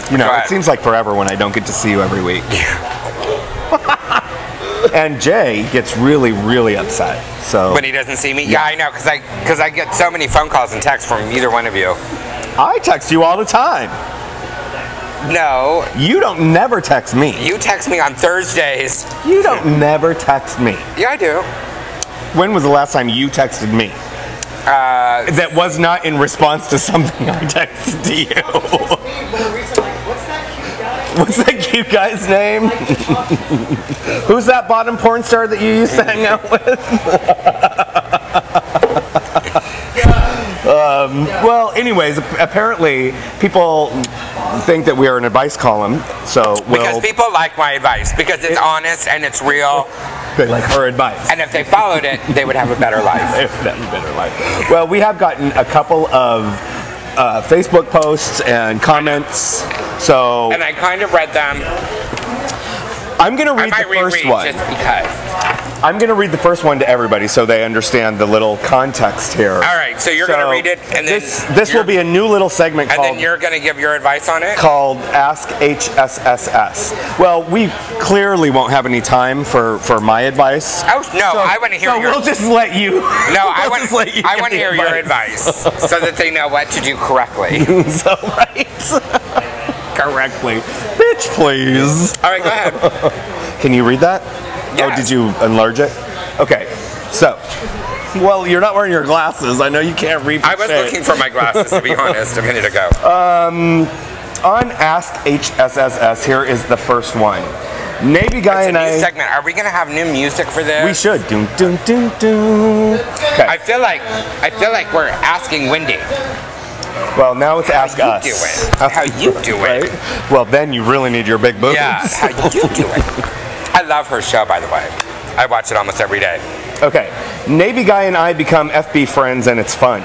it seems like forever when I don't get to see you every week. And Jay gets really, really upset. So when he doesn't see me? Yeah, I know, because I get so many phone calls and texts from either one of you. I text you all the time. No. You don't never text me. You text me on Thursdays. You don't never text me. Yeah, I do. When was the last time you texted me? That was not in response to something I texted to you. What's that cute guy's name? Who's that bottom porn star that you used to hang out with? Well, anyways, apparently people think that we are an advice column, so because people like my advice, because it's honest and it's real. They like her advice, and if they followed it, they would have a better life. They would have a better life. Well, we have gotten a couple of Facebook posts and comments, so and I kind of read them. I'm going to read the first one. Just because. I'm going to read the first one to everybody so they understand the little context here. All right, so you're going to read it, and then this will be a new little segment called... And then you're going to give your advice on it? Called Ask HSSS. Well, we clearly won't have any time for my advice. Oh, no, so, I want to hear your... we'll just let you... No, I want to hear your advice so that they know what to do correctly. So, right. Correctly. Bitch, please. All right, go ahead. Can you read that? Yes. Oh, did you enlarge it? Okay, so, well, you're not wearing your glasses. I know you can't read. I was looking for my glasses, to be honest, a minute ago. On Ask HSSS, here is the first one. Navy guy and I. New segment. Are we gonna have new music for this? We should. Doom, doom, doom, doom. Okay. I feel like we're asking Wendy. Well, now it's Ask Us. How you do it? Right? Well, then you really need your big boobs. Yeah, how you do it. I love her show, by the way. I watch it almost every day. Okay. Navy guy and I become FB friends, and it's fun.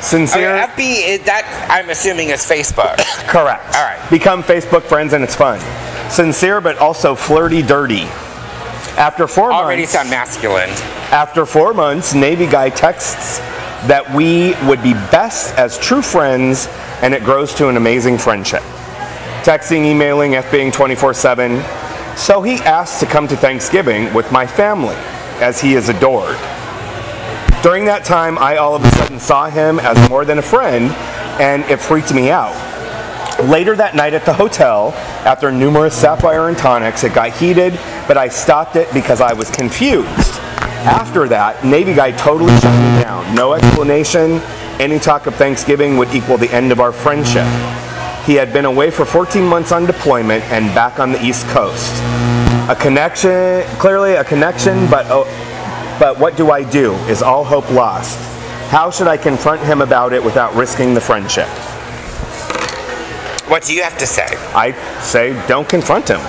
Sincere. Okay, FB, that I'm assuming is Facebook. Correct. All right. Become Facebook friends, and it's fun. Sincere, but also flirty dirty. After 4 months. Already sound masculine. After 4 months, Navy guy texts that we would be best as true friends, and it grows to an amazing friendship. Texting, emailing, FBing 24/7. So he asked to come to Thanksgiving with my family, as he is adored. During that time, I all of a sudden saw him as more than a friend, and it freaked me out. Later that night at the hotel, after numerous sapphire and tonics, it got heated, but I stopped it because I was confused. After that, Navy guy totally shut me down. No explanation. Any talk of Thanksgiving would equal the end of our friendship. He had been away for 14 months on deployment and back on the East Coast. A connection, clearly a connection, but what do I do? Is all hope lost? How should I confront him about it without risking the friendship? What do you have to say? I say don't confront him.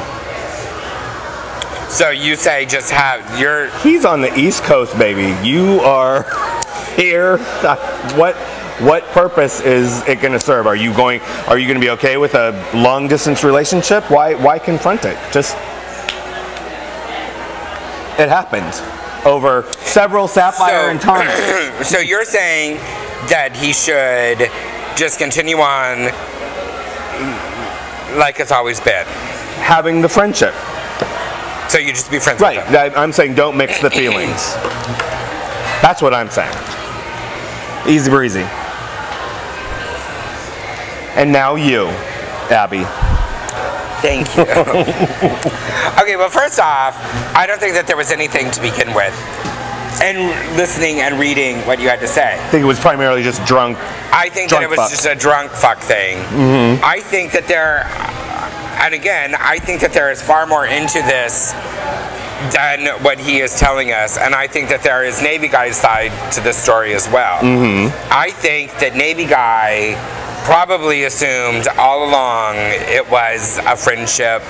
So you say just have your. He's on the East Coast, baby. You are here. What purpose is it going to serve? Are you going to be okay with a long distance relationship? Why confront it? Just it happened over several sapphire and tonics. So you're saying that he should just continue on like it's always been, having the friendship. So you just be friends Right. with him. I'm saying don't mix the feelings. That's what I'm saying. Easy breezy. And now you, Abby. Thank you. Okay, well, first off, I don't think that there was anything to begin with. And listening and reading what you had to say. I think it was primarily just drunk. I think that it was just a drunk fuck thing. Mm-hmm. I think that and again, I think that there is far more into this than what he is telling us. And I think that there is Navy Guy's side to this story as well. Mm-hmm. I think that Navy Guy probably assumed all along it was a friendship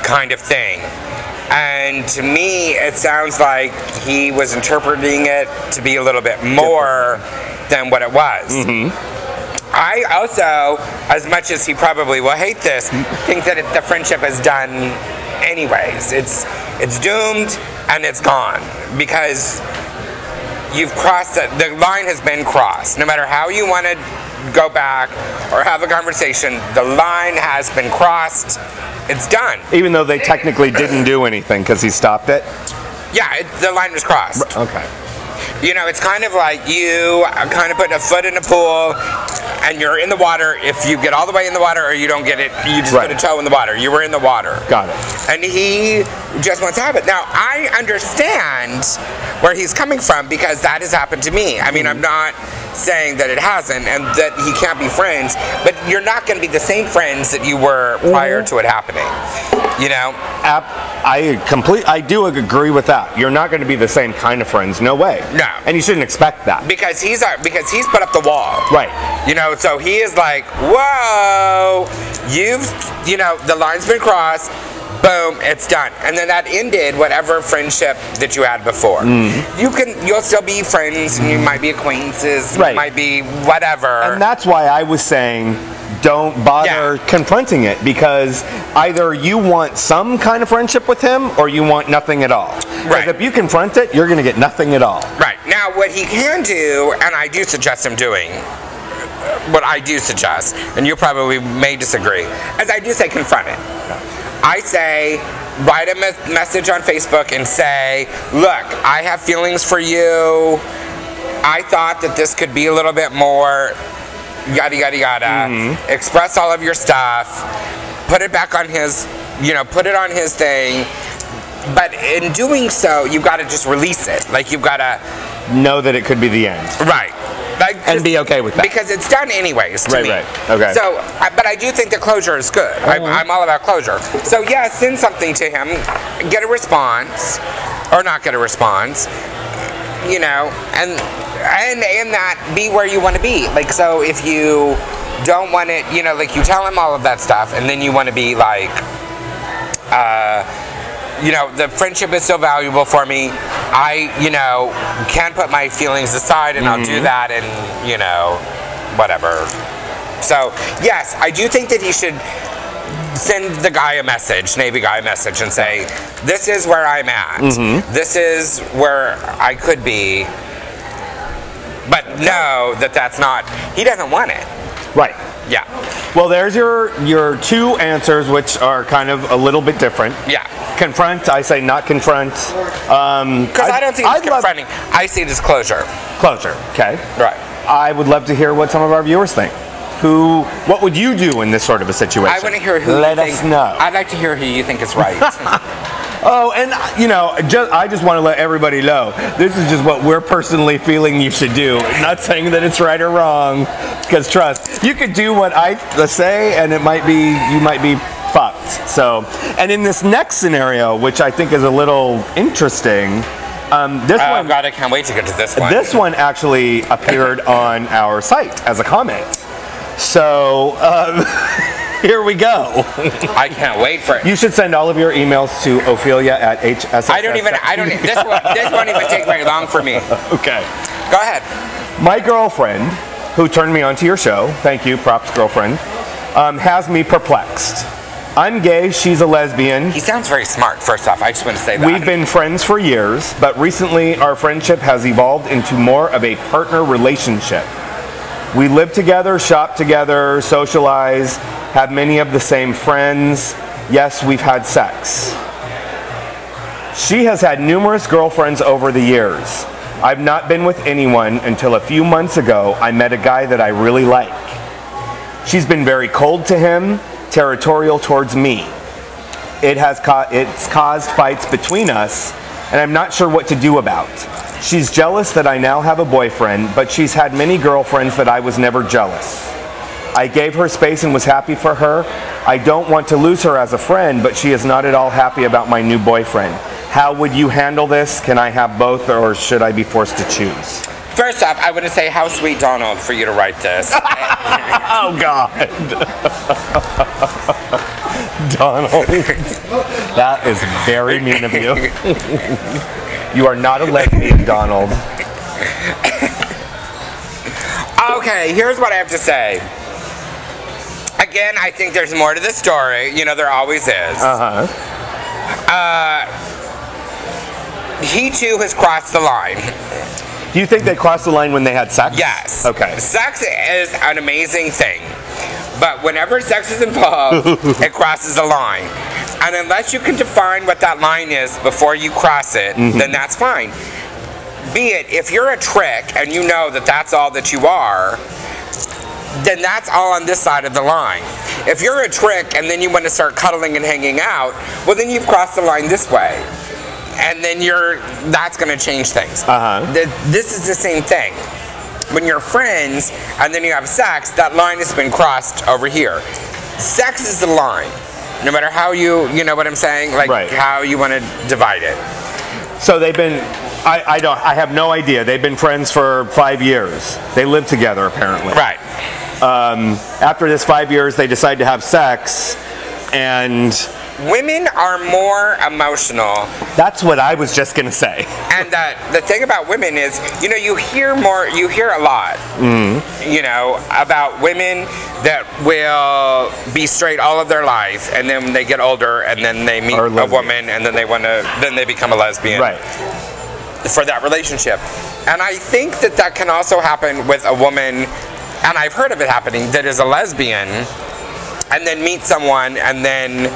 kind of thing. And to me, it sounds like he was interpreting it to be a little bit more than what it was. Mm-hmm. I also, as much as he probably will hate this, think that the friendship is done anyways. It's doomed and it's gone because you've crossed the line has been crossed. No matter how you want to go back or have a conversation, the line has been crossed. It's done. Even though they technically didn't do anything because he stopped it? Yeah, the line was crossed. Okay. You know, it's kind of like you kind of putting a foot in a pool and you're in the water. If you get all the way in the water or you don't get it, you just put a toe in the water. You were in the water. Got it. And he just wants to have it. Now, I understand where he's coming from because that has happened to me. I mean, I'm not saying that it hasn't and that he can't be friends, but you're not going to be the same friends that you were prior to it happening. You know? I do agree with that. You're not going to be the same kind of friends. No way. No. And you shouldn't expect that. Because he's put up the wall. Right. You know, so he is like, whoa, the line's been crossed. Boom, it's done. And then that ended whatever friendship that you had before. You'll still be friends and you might be acquaintances, you might be whatever. And that's why I was saying don't bother confronting it, because either you want some kind of friendship with him or you want nothing at all. Because if you confront it, you're going to get nothing at all. Right. Now, what he can do, and I do suggest him doing, what I do suggest, and you probably may disagree, is I do say confront it. I say, write a message on Facebook and say, look, I have feelings for you. I thought that this could be a little bit more yada, yada, yada. Express all of your stuff. Put it back on his, put it on his thing. But in doing so, you've got to just release it. Like, you've got to know that it could be the end. Right. Like, and be okay with that. Because it's done anyways to me. Right. Okay. So, but I do think the closure is good. I'm all about closure. So yeah, send something to him, get a response, or not get a response, and that be where you want to be. Like, so if you don't want it, like you tell him all of that stuff, and then you want to be like, the friendship is so valuable for me. I, can put my feelings aside and I'll do that and, whatever. So, yes, I do think that he should send the guy a message, Navy guy a message, and say, this is where I'm at. This is where I could be. But know that that's not, he doesn't want it. Right. Yeah. Well, there's your two answers, which are kind of a little bit different. Yeah. Confront, I say not confront. Because I don't see it as confronting. I see it as closure. Closure, okay. Right. I would love to hear what some of our viewers think. What would you do in this sort of a situation? I want to hear who Let us know. I'd like to hear who you think is right. Oh, and I just want to let everybody know, this is just what we're personally feeling you should do. Not saying that it's right or wrong, because trust, you could do what I say, and you might be fucked. So, and in this next scenario, which I think is a little interesting, this one. God, I can't wait to get to this one. This one actually appeared on our site as a comment. So. here we go. I can't wait for it. You should send all of your emails to Ophelia@hss. This won't even take very long for me. Okay. Go ahead. My girlfriend, who turned me onto your show, thank you, props girlfriend, has me perplexed. I'm gay, she's a lesbian. He sounds very smart, first off. I just want to say that. We've been friends for years, but recently our friendship has evolved into more of a partner relationship. We live together, shop together, socialize, have many of the same friends. Yes, we've had sex. She has had numerous girlfriends over the years. I've not been with anyone until a few months ago I met a guy that I really like. She's been very cold to him, territorial towards me. It's caused fights between us, and I'm not sure what to do about. She's jealous that I now have a boyfriend, but she's had many girlfriends that I was never jealous. I gave her space and was happy for her. I don't want to lose her as a friend, but she is not at all happy about my new boyfriend. How would you handle this? Can I have both, or should I be forced to choose? First off, I want to say how sweet, Donald, for you to write this. Oh, God. Donald. That is very mean of you. You are not a lesbian, Donald. Okay, here's what I have to say. Again, I think there's more to the story. You know, there always is. He too has crossed the line. Do you think they crossed the line when they had sex? Yes. Okay. Sex is an amazing thing. But whenever sex is involved, it crosses the line. And unless you can define what that line is before you cross it, then that's fine. Be it, if you're a trick and you know that that's all that you are, then that's all on this side of the line. If you're a trick and then you want to start cuddling and hanging out, well then you've crossed the line this way. And then that's going to change things. This is the same thing. When you're friends and then you have sex, that line has been crossed over here. Sex is the line. No matter how you know what I'm saying? Like how you want to divide it. So they've been, I have no idea. They've been friends for 5 years. They live together apparently. Right. After this 5 years, they decide to have sex, and women are more emotional. That's what I was just gonna say. And the thing about women is, you know, you hear a lot, you know, about women that will be straight all of their life, and then they get older, and then they meet a woman, and then they become a lesbian. Right. For that relationship. And I think that can also happen with a woman, and I've heard of it happening, that is a lesbian, and then meets someone, and then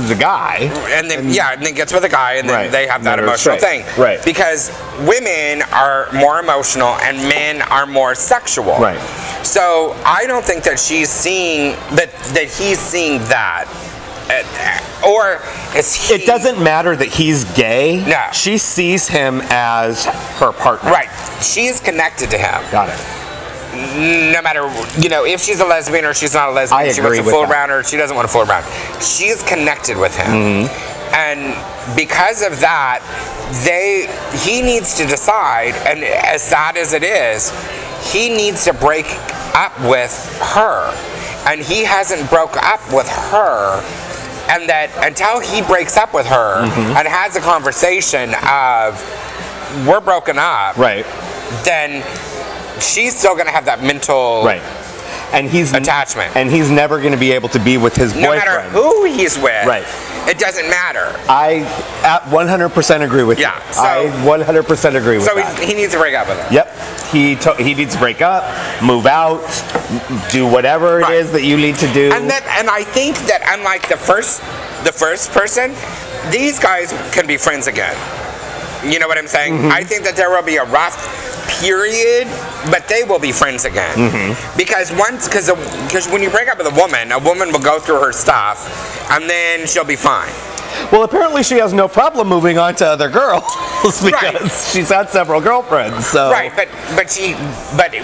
the guy, and then and then gets with a guy, and then they have that emotional thing. Right. Because women are more emotional and men are more sexual. Right. So I don't think that she's seeing that he's seeing that. Or is he? It doesn't matter that he's gay. No. She sees him as her partner. Right. She is connected to him. Got it. No matter, you know, if she's a lesbian or she's not a lesbian, she wants to fool around or she doesn't want to fool around. She's connected with him. And because of that, he needs to decide, and as sad as it is, he needs to break up with her. And he hasn't broke up with her. And that until he breaks up with her and has a conversation of, we're broken up, then she's still going to have that mental attachment. And he's never going to be able to be with his boyfriend. No matter who he's with, it doesn't matter. I 100% agree with you. So, I 100% agree with that. So he needs to break up with her. Yep. He needs to break up, move out, do whatever it is that you need to do. And I think that unlike the first person, these guys can be friends again. You know what I'm saying? I think that there will be a rough period, but they will be friends again. Because when you break up with a woman will go through her stuff, and then she'll be fine. Well, apparently she has no problem moving on to other girls because she's had several girlfriends. So. But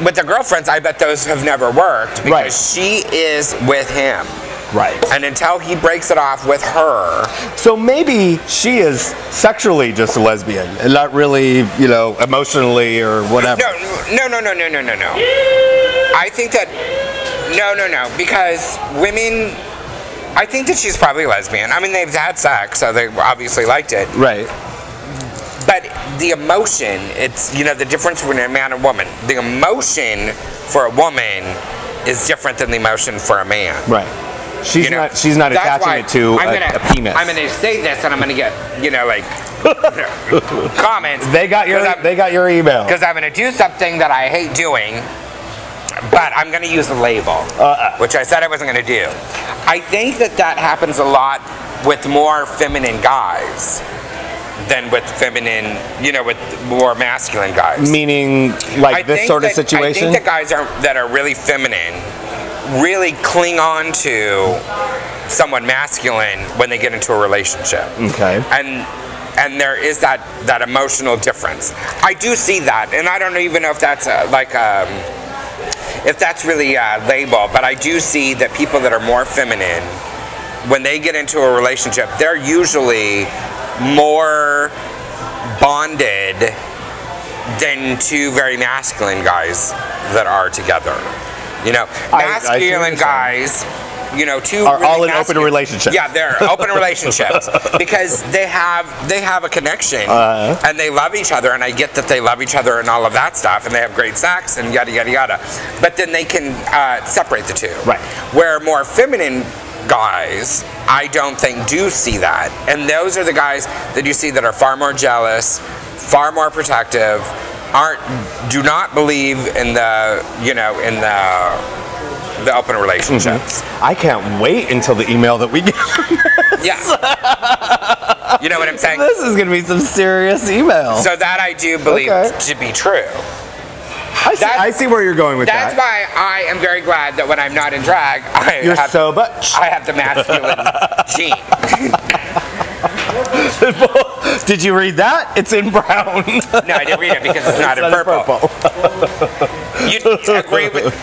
with the girlfriends, I bet those have never worked because she is with him. Right. And until he breaks it off with her. So maybe she is sexually just a lesbian and not really, you know, emotionally or whatever. No. I think that, no. Because women I think that she's probably lesbian. I mean, they've had sex, so they obviously liked it. Right. But the emotion, it's, you know, the difference between a man and woman. The emotion for a woman is different than the emotion for a man. Right. She's not attaching it to a penis. I'm gonna say this, and I'm gonna get, you know, like comments. They got your email. Because I'm gonna do something that I hate doing, but I'm gonna use a label, which I said I wasn't gonna do. I think that happens a lot with more feminine guys than with feminine, you know, with more masculine guys. Meaning, like this sort of situation? I think the guys that are really feminine really cling on to someone masculine when they get into a relationship. Okay. And there is that emotional difference. I do see that, and I don't even know if that's if that's really a label, but I do see that people that are more feminine, when they get into a relationship, they're usually more bonded than two very masculine guys that are together. You know, masculine guys, you know, two are really all in open relationships. Yeah, they're open relationships because they have a connection and they love each other, and I get that they love each other and all of that stuff, and they have great sex and yada yada yada. But then they can separate the two. Right. Where more feminine guys, I don't think do see that, and those are the guys that you see that are far more jealous, far more protective, do not believe in the, you know, in the open relationships. I can't wait until the email that we get. Yeah. You know what I'm saying? This is gonna be some serious email. So that I do believe to be true. I see where you're going with that. That's why I am very glad that when I'm not in drag, I have the masculine gene. Did you read that? It's in brown. No, I didn't read it because it's not in purple. You agree with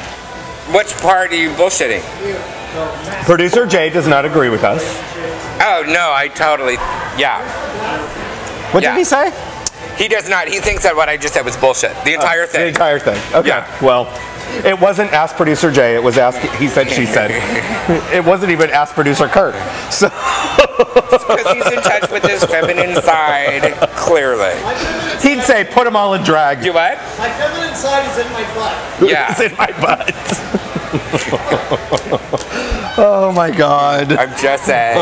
which part are you bullshitting? Producer Jay does not agree with us. Oh no, I totally, yeah. What did he say? He does not. He thinks that what I just said was bullshit. The entire thing. The entire thing. Okay. Yeah. Well, it wasn't Ask Producer Jay. It was Ask. He said. She said. It wasn't even Ask Producer Kurt. So. Because he's in touch with his feminine side, clearly. He'd say, "Put them all in drag." Do what? My feminine side is in my butt. Yeah. It's in my butt. Oh my God. I'm just saying.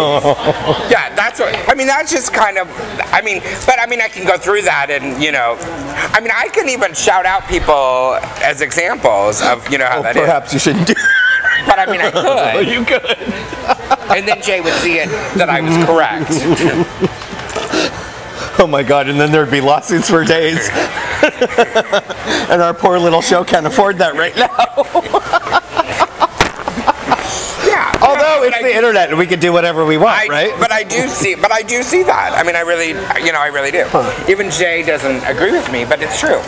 Yeah, that's what, I mean, that's just kind of, I mean, but I mean, I can go through that and, you know, I mean, I can even shout out people as examples of, you know, how that perhaps you shouldn't do that. But I mean, I could. You could. And then Jay would see it that I was correct. Oh my God, and then there'd be lawsuits for days. And our poor little show can't afford that right now. Although it's the internet and we can do whatever we want, right? But I do see that. I mean, I really, you know, I really do. Even Jay doesn't agree with me, but it's true.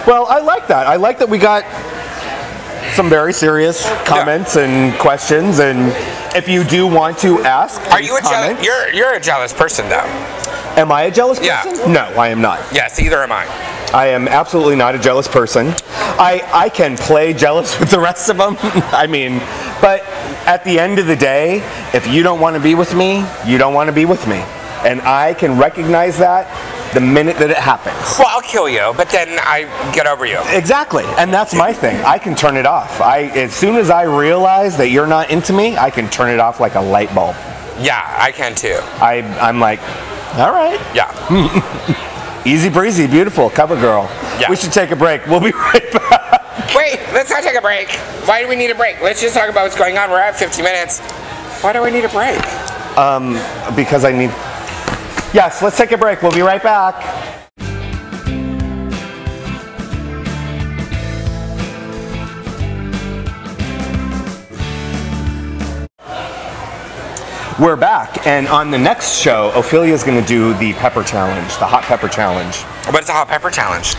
Well, I like that. I like that we got some very serious comments and questions, and if you do want to ask, are you a jealous? You're a jealous person, though. Am I a jealous person? Yeah. No, I am not. Yes, either am I. I am absolutely not a jealous person. I can play jealous with the rest of them. I mean, but at the end of the day, if you don't want to be with me, you don't want to be with me. And I can recognize that the minute that it happens. Well, I'll kill you, but then I get over you. Exactly, and that's my thing. I can turn it off. As soon as I realize that you're not into me, I can turn it off like a light bulb. Yeah, I can too. I'm like, all right. Yeah. Easy breezy, beautiful, cover girl. Yeah. We should take a break. We'll be right back. Wait, let's not take a break. Why do we need a break? Let's just talk about what's going on. We're at 50 minutes. Why do we need a break? Because I need... Yes, let's take a break. We'll be right back. We're back, and on the next show, Ophelia's going to do the pepper challenge, the hot pepper challenge. What's the hot pepper challenge?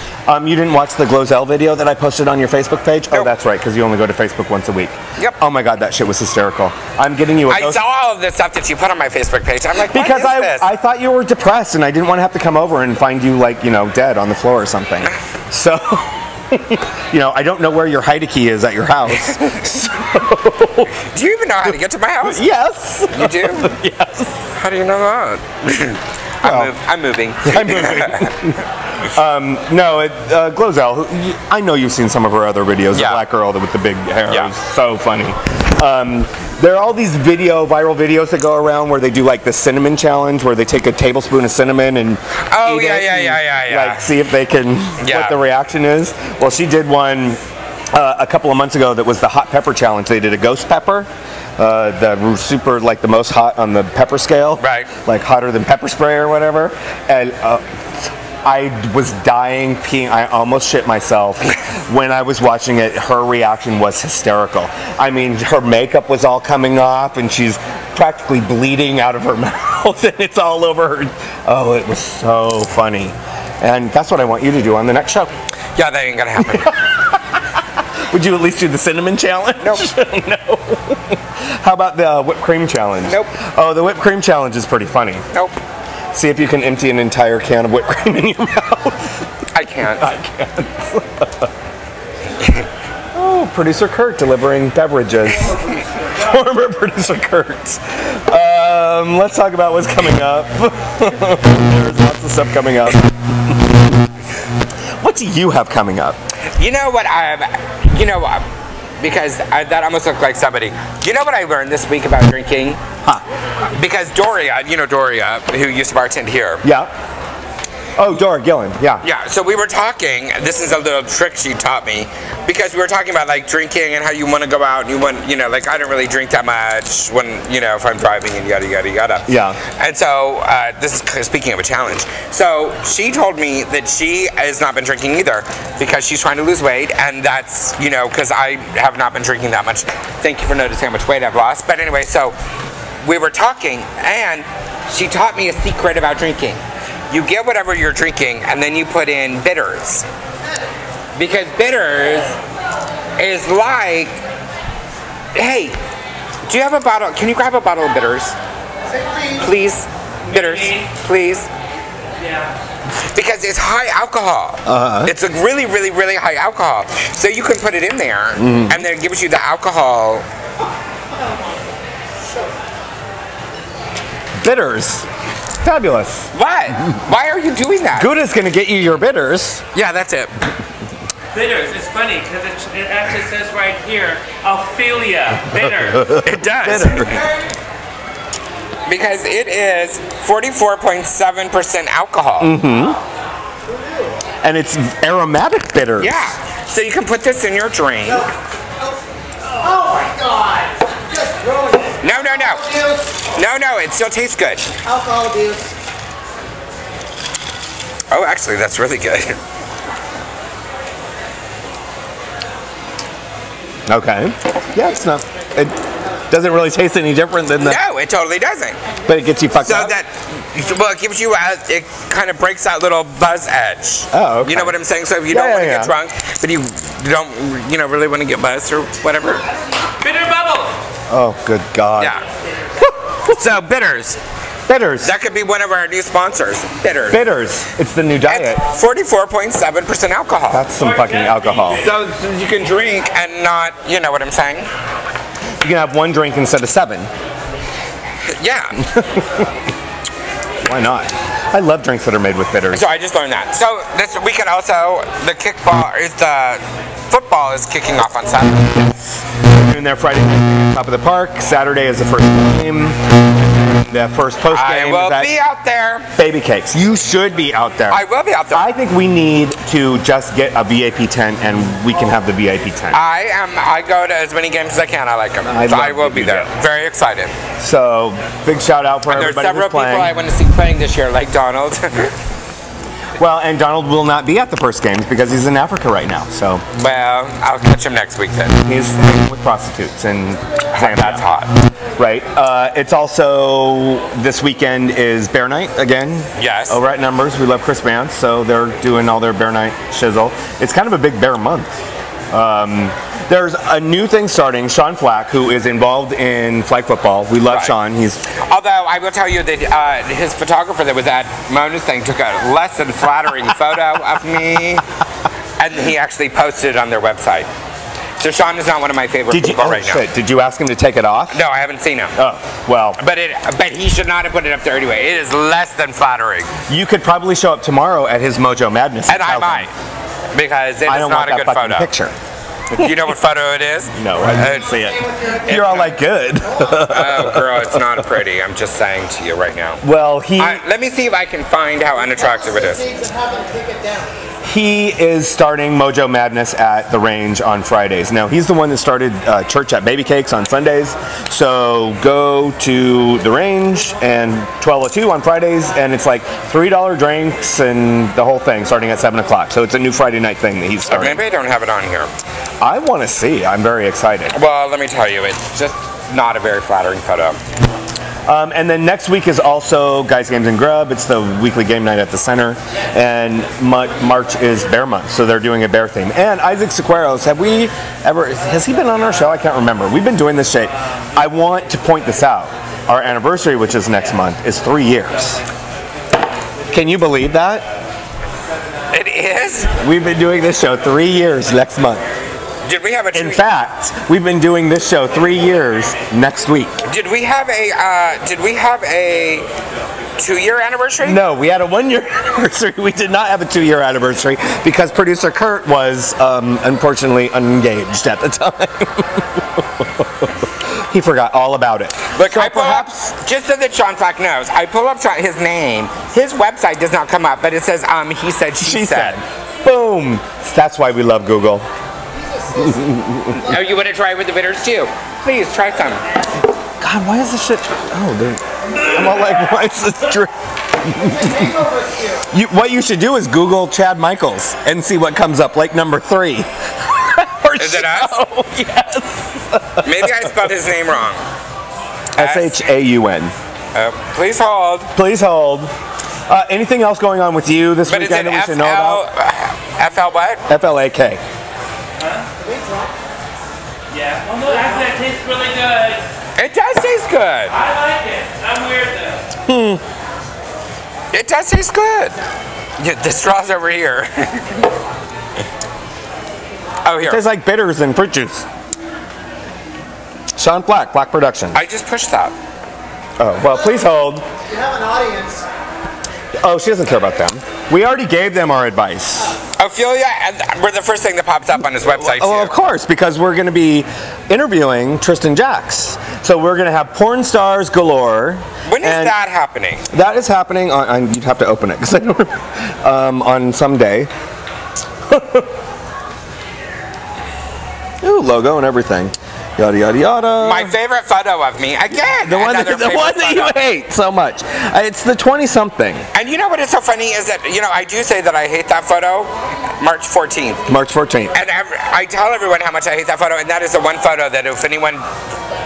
You didn't watch the Glozell video that I posted on your Facebook page? Nope. Oh, that's right, because you only go to Facebook once a week. Yep. Oh my God, that shit was hysterical. I'm getting you a I saw all of the stuff that you put on my Facebook page. I'm like, because what is this? I thought you were depressed, and I didn't want to have to come over and find you, like, you know, dead on the floor or something. So... You know, I don't know where your Heide key is at your house. So, Do you even know how to get to my house? yes. You do? Yes. How do you know that? I'm moving. I'm moving. No, Glozell, I know you've seen some of her other videos. The black girl with the big hair is so funny. There are all these viral videos that go around where they do like the cinnamon challenge, where they take a tablespoon of cinnamon and eat it and, like, see if they can what the reaction is. Well, she did one a couple of months ago that was the hot pepper challenge. They did a ghost pepper. The super, like the most hot on the pepper scale, right? Like hotter than pepper spray or whatever. And I was dying, peeing. I almost shit myself when I was watching it. Her reaction was hysterical. I mean, her makeup was all coming off, and she's practically bleeding out of her mouth, and it's all over her. Oh, it was so funny. And that's what I want you to do on the next show. Yeah, that ain't gonna happen. Would you at least do the cinnamon challenge? Nope. No. How about the whipped cream challenge? Nope. Oh, the whipped cream challenge is pretty funny. Nope. See if you can empty an entire can of whipped cream in your mouth. I can't. I can't. Oh, producer Kurt delivering beverages. Former producer Kurt. Let's talk about what's coming up. There's lots of stuff coming up. What do you have coming up? You know what because that almost looked like somebody. You know what I learned this week about drinking? Huh. Because Doria, Doria, who used to bartend here. Yeah. Oh, Dora Gillen, yeah. Yeah, so we were talking, this is a little trick she taught me, because we were talking about like drinking and how you want to go out and you want, like I don't really drink that much when, if I'm driving and yada, yada, yada. Yeah. And so, this is speaking of a challenge. So she told me that she has not been drinking either because she's trying to lose weight, and that's, because I have not been drinking that much. Thank you for noticing how much weight I've lost. But anyway, so we were talking and she taught me a secret about drinking. You get whatever you're drinking and then you put in bitters. Because bitters is like, hey, do you have a bottle? Can you grab a bottle of bitters? Please. Bitters, please. Yeah. Because it's high alcohol. It's a really, really, really high alcohol. So you can put it in there and then it gives you the alcohol. Bitters. Fabulous. What? Why are you doing that? Gouda's gonna get you your bitters. Yeah, that's it. Bitters. It's funny because it actually says right here, Ophelia. Bitter. It does. Because it is 44.7% alcohol. And it's aromatic bitters. Yeah. So you can put this in your drink. Oh my God. Just throwing it. No, no, no. No, it still tastes good. Alcohol abuse. Oh, actually, that's really good. Okay. Yeah, it's not. It doesn't really taste any different than that. No, it totally doesn't. But it gets you fucked up. It gives you, it kind of breaks that little buzz edge. Oh, okay. You know what I'm saying? So if you don't want to get drunk, but you don't, really want to get buzzed or whatever. Bitter bubbles. Oh, good God. Yeah. So bitters. Bitters. That could be one of our new sponsors. Bitters. Bitters. It's the new diet. 44.7% alcohol. That's some fucking alcohol. So you can drink and not, you know what I'm saying? You can have one drink instead of 7. Yeah. Why not? I love drinks that are made with bitters. So I just learned that. So this weekend also, the football is kicking off on Saturday. We're doing there Friday night, top of the park. Saturday is the first game. The first post game. I will be out there. Baby Cakes. You should be out there. I will be out there. I think we need to just get a VIP tent and we can have the VIP tent. I go to as many games as I can. I like them. So I will be there. Very excited. So big shout out for everybody There's several who's playing. people I want to see playing this year, like Donald. Well, and Donald will not be at the first games because he's in Africa right now. So. Well, I'll catch him next week then. He's hanging with prostitutes and that's hot. Right. It's also this weekend is Bear Night again. Yes. Over at Numbers, we love Chris Vance, so they're doing all their Bear Night shizzle. It's kind of a big bear month. There's a new thing starting. Sean Flack, who is involved in flag football. We love Sean. Although I will tell you that his photographer that was at Mona's thing took a less than flattering photo of me. And he actually posted it on their website. So Sean is not one of my favorite people right now. Did you ask him to take it off? No, I haven't seen him. Oh, well. But he should not have put it up there anyway. It is less than flattering. You could probably show up tomorrow at his Mojo Madness. And I might. Because it is not a good photo. Picture. You know what photo it is? No, I didn't see it. You're all like, good. Oh, girl, it's not pretty. I'm just saying to you right now. Well, let me see if I can find how unattractive it is. He is starting Mojo Madness at the Range on Fridays. Now, he's the one that started Church at Baby Cakes on Sundays. So go to the Range and 12:02 on Fridays, and it's like $3 drinks and the whole thing starting at 7 o'clock. So it's a new Friday night thing that he's starting. Maybe I don't have it on here. I want to see. I'm very excited. Well, let me tell you, it's just not a very flattering photo. And then next week is also Guys, Games, and Grub. It's the weekly game night at the center. And March is Bear Month, so they're doing a bear theme. And Isaac Sequeiros, has he been on our show? I can't remember. We've been doing this shit. I want to point this out. Our anniversary, which is next month, is 3 years. Can you believe that? It is? We've been doing this show 3 years next month. Did we have a? In fact, we've been doing this show 3 years next week. Did we have a 2-year anniversary? No, we had a 1-year anniversary. We did not have a 2-year anniversary because producer Kurt was unfortunately unengaged at the time. He forgot all about it. Look, so just so that Sean Flack knows, I pull up his name. His website does not come up, but it says he said, she said. Boom. That's why we love Google. Oh, you want to try it with the bitters too? Please try some. God, why is this shit? I'm all like, why is this drink? What you should do is Google Chad Michaels and see what comes up, like number 3. Is it us? Yes. Maybe I spelled his name wrong. Shaun. Please hold. Please hold. Anything else going on with you this weekend that we should know about? FL what? FLAK. Yeah. Well, no, actually, that tastes really good. It does taste good. I like it. I'm weird though. It does taste good. Yeah, the straw's over here. Oh, here. It tastes like bitters and fruit juice. Sean Flack, Flack Productions. I just pushed that. Oh, well, please hold. You have an audience. Oh, she doesn't care about them. We already gave them our advice. Ophelia, and we're the first thing that pops up on his website, too. Oh, of course, because we're going to be interviewing Tristan Jacks. So we're going to have porn stars galore. When is that happening? That is happening on you'd have to open it, because I don't remember. On some day. Ooh, logo and everything. Yada, yada, yada. My favorite photo of me, again, the one that you hate so much. It's the 20-something. And you know what is so funny is that, I do say that I hate that photo March 14th. March 14th. And I tell everyone how much I hate that photo, and that is the one photo that if anyone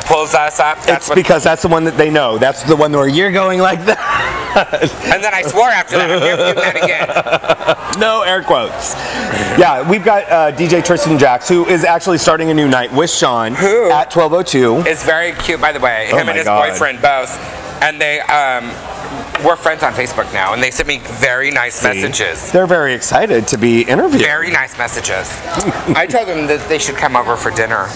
pulls us up, because that's the one that they know. That's the one where you're going like that. And then I swore after that, I'm never doing that again. No air quotes. Yeah, we've got DJ Tristan Jacks, who is actually starting a new night with Sean at 12:02. It's very cute, by the way. Him and his boyfriend both. And they, we're friends on Facebook now, and they sent me very nice messages. They're very excited to be interviewed. Very nice messages. I told them that they should come over for dinner.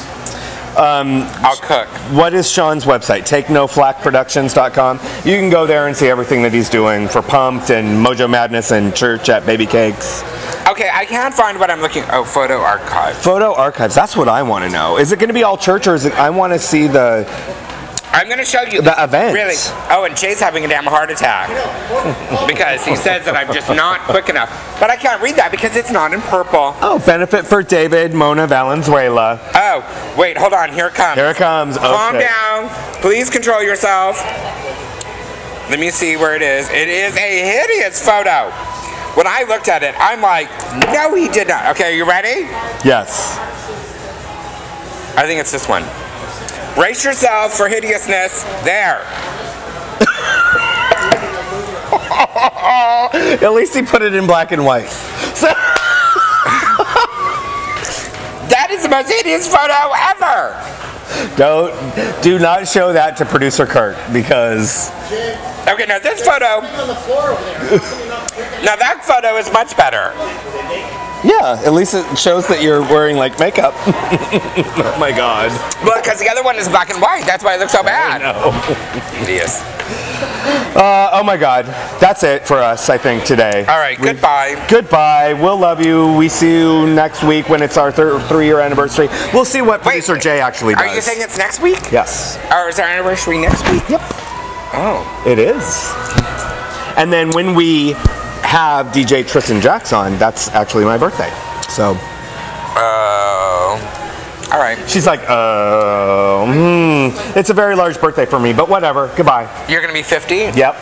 I'll cook. What is Sean's website? TakeNoFlackProductions.com. You can go there and see everything that he's doing for Pumped and Mojo Madness and Church at Baby Cakes. Okay, I can't find what I'm looking. Oh, photo archive. Photo archives. That's what I want to know. Is it going to be all church, or is it? I want to see the. I'm going to show you the events. Really? Oh, and Jay's having a damn heart attack because he says that I'm just not quick enough. But I can't read that because it's not in purple. Oh, benefit for David Mona Valenzuela. Oh, wait, hold on. Here it comes. Here it comes. Okay. Calm down. Please control yourself. Let me see where it is. It is a hideous photo. When I looked at it, I'm like, no, he did not. Okay, are you ready? Yes. I think it's this one. Brace yourself for hideousness. There. At least he put it in black and white. So that is the most hideous photo ever. Do not show that to producer Kurt because. Okay, now this photo. Now that photo is much better. Yeah, at least it shows that you're wearing like makeup. Oh my god. Well, because the other one is black and white. That's why it looks so bad. No. Hideous. Oh my god. That's it for us, I think, today. All right, goodbye. Goodbye. We'll love you. We see you next week when it's our 3-year anniversary. We'll see what producer Jay actually does. Are you saying it's next week? Yes. Or is our anniversary next week? Yep. Oh. It is. And then when we have DJ Tristan Jacks on, that's actually my birthday. So. All right. She's like, it's a very large birthday for me, but whatever. Goodbye. You're going to be 50? Yep.